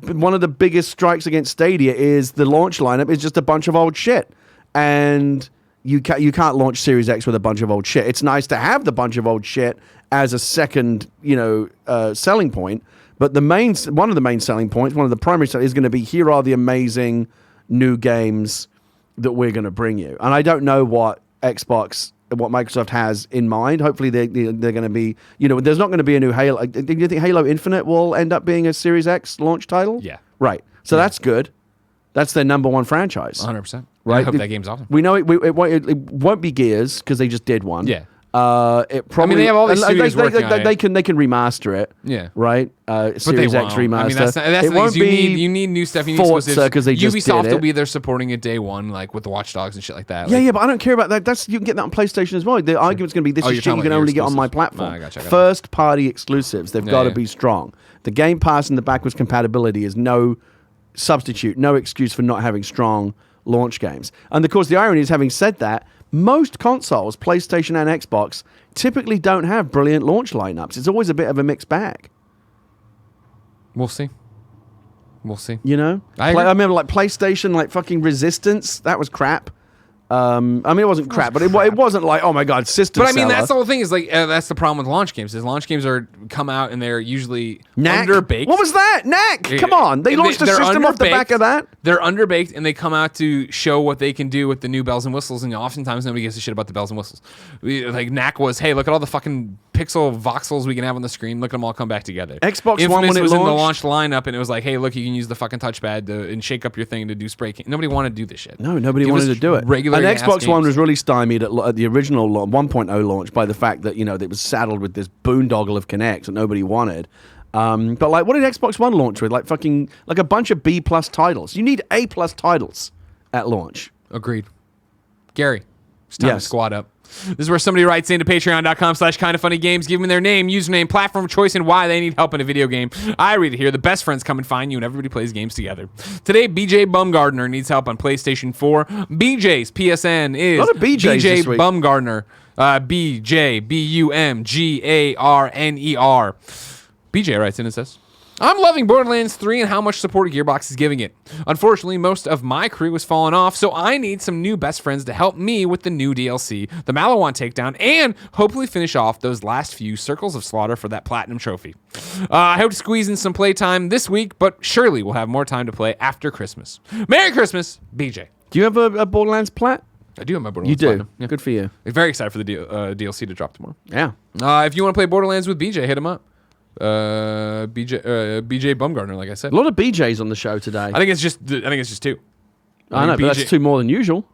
One of the biggest strikes against Stadia is the launch lineup is just a bunch of old shit. And you can't launch Series X with a bunch of old shit. It's nice to have the bunch of old shit as a second, selling point. But one of the main selling points, one of the primary selling is going to be, here are the amazing new games that we're going to bring you. And I don't know what Microsoft has in mind. Hopefully they're going to be, there's not going to be a new Halo. Do you think Halo Infinite will end up being a Series X launch title? Yeah. Right. So that's good. That's their number one franchise. 100%. Right. I hope that game's awesome. We know it won't be Gears because they just did one. Yeah. It probably. they have all these studios working on it. They can remaster it. Yeah. Right. Series X remaster. I mean, that's it won't be. You need new stuff. You need Forza because they just Ubisoft did it. will be there supporting it day one, like with the Watch Dogs and shit like that. Yeah, but I don't care about that. You can get that on PlayStation as well. The argument's going to be this is shit you can only get on my platform. I gotcha. First party exclusives. They've got to be strong. The Game Pass and the backwards compatibility is no substitute, no excuse for not having strong launch games. And of course, the irony is, having said that, most consoles, PlayStation and Xbox, typically don't have brilliant launch lineups. It's always a bit of a mixed bag. We'll see. I remember PlayStation, fucking Resistance. That was crap. It wasn't crap, but it wasn't like, oh my god, system. But I mean, seller. that's the whole thing. Is that's the problem with launch games. Is launch games come out and they're usually Knack? underbaked. What was that? Knack? Come on, they launched a system off the back of that. They're underbaked and they come out to show what they can do with the new bells and whistles. And oftentimes nobody gives a shit about the bells and whistles. Knack was, hey, look at all the fucking pixel voxels we can have on the screen. Look at them all come back together. Xbox Infamous One when it was launched, in the launch lineup and it was like, hey, look, you can use the fucking touchpad and shake up your thing to do spray can. Nobody wanted to do this shit. No, nobody wanted to do it. Regular and Xbox One was really stymied at the original 1.0 launch by the fact that it was saddled with this boondoggle of Kinect that nobody wanted. But what did Xbox One launch with? Like a bunch of B+ titles. You need A+ titles at launch. Agreed. Gary, it's time to Yes. squad up. This is where somebody writes into patreon.com/kindoffunnygames, give them their name, username, platform of choice, and why they need help in a video game. I read it here. The best friends come and find you, and everybody plays games together. Today, BJ Bumgarner needs help on PlayStation 4. BJ's PSN is A lot of BJs BJ this week. Bumgarner. BJBUMGARNER. BJ writes in and says, I'm loving Borderlands 3 and how much support Gearbox is giving it. Unfortunately, most of my crew has fallen off, so I need some new best friends to help me with the new DLC, the Malawan takedown, and hopefully finish off those last few Circles of Slaughter for that Platinum trophy. I hope to squeeze in some playtime this week, but surely we'll have more time to play after Christmas. Merry Christmas, BJ. Do you have a Borderlands plat? I do have my You Borderlands do. Platinum. Yeah. Good for you. I'm very excited for the DLC to drop tomorrow. Yeah. If you want to play Borderlands with BJ, hit him up. BJ Bumgarner, like I said. A lot of BJs on the show today. I think it's just two. I know, but that's two more than usual.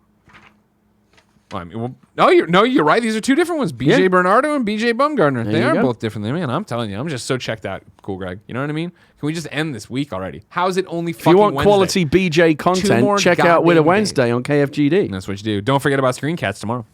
I mean, you're right. These are two different ones. BJ Yeah. Bernardo and BJ Bumgarner. There They you are go. both different. Man, I'm telling you, I'm just so checked out. Cool, Greg. You know what I mean? Can we just end this week already? How is it only If fucking you want Wednesday? quality BJ Two more content, check out Whitta goddamn Wednesday on KFGD. That's what you do. Don't forget about Screen Cats tomorrow.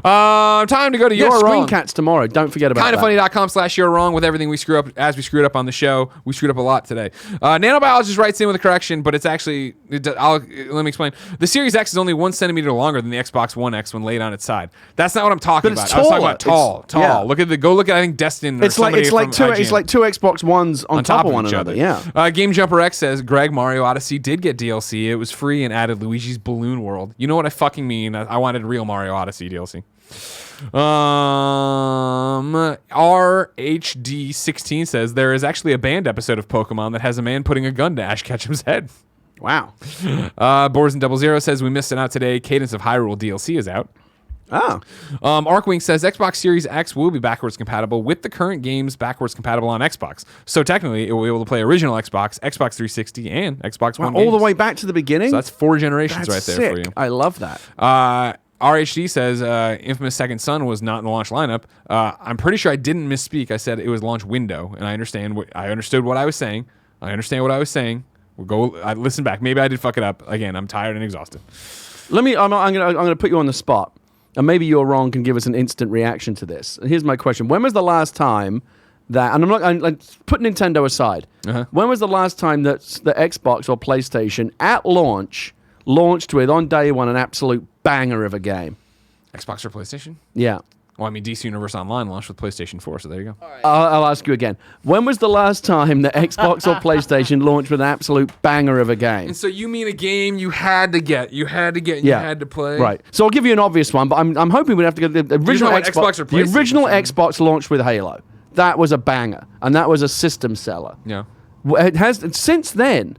Time to go to Yeah, You're Screen Wrong. Cats tomorrow. Don't forget about that. Kindoffunny.com/you're wrong with everything we screw up as we screwed up on the show. We screwed up a lot today. Nanobiologist writes in with a correction, but it's actually, let me explain. The Series X is only 1 centimeter longer than the Xbox One X when laid on its side. That's not what I'm talking But it's about. I was talking taller. about tall. Yeah. Look at I think Destin. Or It's like somebody from two IGN. Xbox Ones on top of one each another. other. Yeah. Game Jumper X says Greg, Mario Odyssey did get DLC. It was free and added Luigi's Balloon World. You know what I fucking mean? I wanted real Mario Odyssey DLC. RHD16 says there is actually a banned episode of Pokemon that has a man putting a gun to Ash Ketchum's head. Wow. Borzen00 says we missed it out today. Cadence of Hyrule DLC is out. Oh. Arkwing says Xbox Series X will be backwards compatible with the current games backwards compatible on Xbox. So technically, it will be able to play original Xbox, Xbox 360, and Xbox One All the games. way back to the beginning? So that's 4 generations That's right there sick. for you. I love that. RHD says Infamous Second Son was not in the launch lineup. I'm pretty sure I didn't misspeak. I said it was launch window, and I understood what I was saying. I understand what I was saying. Listen back. Maybe I did fuck it up. Again, I'm tired and exhausted. I'm gonna put you on the spot, and maybe You're Wrong can give us an instant reaction to this. And here's my question: when was the last time that? And I'm put Nintendo aside. Uh-huh. When was the last time that the Xbox or PlayStation at launch launched with on day one an absolute banger of a game? Xbox or PlayStation? Yeah. Well, I mean, DC Universe Online launched with PlayStation 4, so there you go. I'll ask you again. When was the last time that Xbox or PlayStation launched with an absolute banger of a game? And so you mean a game you had to get, and you had to play? Right. So I'll give you an obvious one, but I'm hoping we'd have to get the original talking about Xbox or The PlayStation? original Xbox launched with Halo. That was a banger, and that was a system seller. Yeah. It has since then.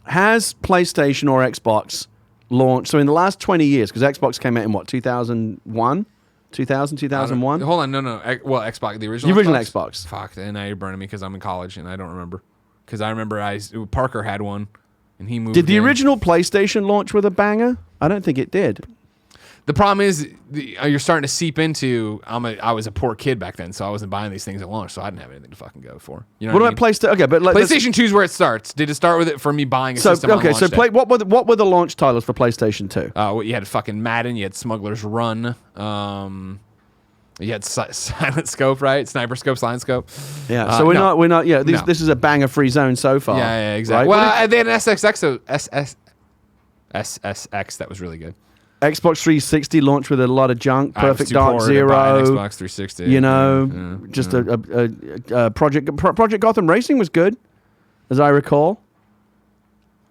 Has PlayStation or Xbox launched? So in the last 20 years, because Xbox came out in what 2001, 2001. Hold on, no. Well, Xbox, the original. The original Xbox. Fuck, and now you're burning me because I'm in college and I don't remember. Because I remember Parker had one, and he moved. Did the in. original PlayStation launch with a banger? I don't think it did. The problem is you're starting to seep into. I was a poor kid back then, so I wasn't buying these things at launch, so I didn't have anything to fucking go for. You know What what about PlayStation? Okay, but PlayStation 2 is where it starts. Did it start with it for me buying a system? On launch day? What were the launch titles for PlayStation 2? You had fucking Madden, you had Smuggler's Run, you had Silent Scope, right? Sniper Scope, Silent Scope. Yeah, so we're not. Yeah, No. this is a banger-free zone so far. Yeah, exactly. Right? Well, they had an SSX that was really good. Xbox 360 launched with a lot of junk. I was Perfect too Dark poor to buy an Zero. Xbox 360. You know, just a Project Gotham Racing was good, as I recall.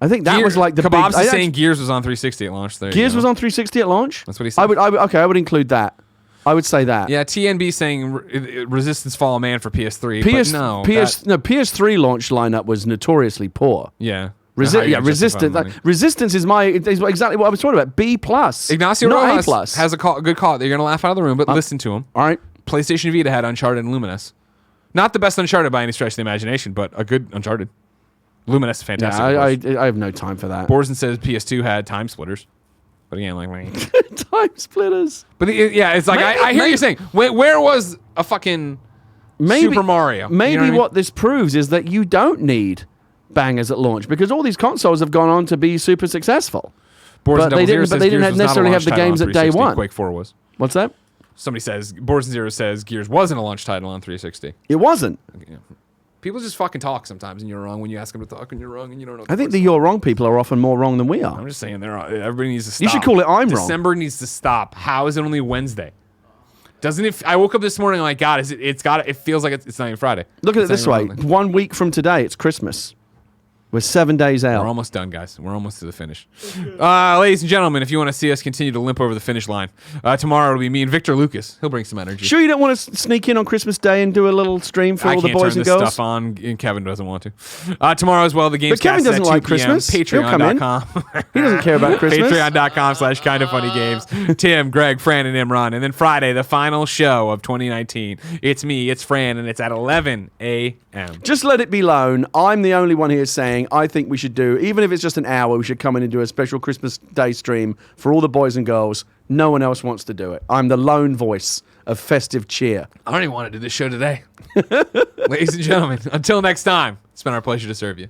I think that was like the Kebabs big. is saying Gears was on 360 at launch. There you Gears go. was on 360 at launch. That's what he said. I would include that. I would say that. Yeah, TNB saying Resistance Fall of Man for PS3. but PS3 launch lineup was notoriously poor. Yeah. Resistance. Resistance is exactly what I was talking about. B plus. Ignacio not Rojas A plus. has a good call. You're gonna laugh out of the room, but listen to him. All right. PlayStation Vita had Uncharted and Luminous. Not the best Uncharted by any stretch of the imagination, but a good Uncharted. Luminous is fantastic. Yeah, I have no time for that. Borzen says PS2 had Time Splitters. But again, Time splitters. But it's like I hear you saying, where was a fucking Super Mario? Maybe You know what I mean? what this proves is that you don't need bangers at launch because all these consoles have gone on to be super successful. But they didn't necessarily have the games at day one. Quake 4 was. What's that? Somebody says, Boards and Zero says Gears wasn't a launch title on 360. It wasn't. Yeah. People just fucking talk sometimes, and you're wrong when you ask them to talk, and you're wrong, and you don't know. I think the you're wrong people are often more wrong than we are. I'm just saying, everybody needs to stop. You should call it I'm wrong. December needs to stop. How is it only Wednesday? Doesn't it? I woke up this morning like, God, it feels like it's not even Friday. Look at it this way. 1 week from today, it's Christmas. We're 7 days out. We're almost done, guys. We're almost to the finish. Ladies and gentlemen, if you want to see us continue to limp over the finish line, tomorrow it'll be me and Victor Lucas. He'll bring some energy. Sure you don't want to sneak in on Christmas Day and do a little stream for all the boys and girls? I can't turn this stuff on, and Kevin doesn't want to. Tomorrow as well, the game's But Kevin doesn't like Christmas. Patreon.com. He doesn't care about Christmas. Patreon.com/kindoffunnygames. Tim, Greg, Fran, and Imran. And then Friday, the final show of 2019. It's me, it's Fran, and it's at 11 a.m. Just let it be known. I'm the only one here saying I think we should do, even if it's just an hour, we should come in and do a special Christmas Day stream for all the boys and girls. No one else wants to do it. I'm the lone voice of festive cheer. I don't even want to do this show today. Ladies and gentlemen, until next time, it's been our pleasure to serve you.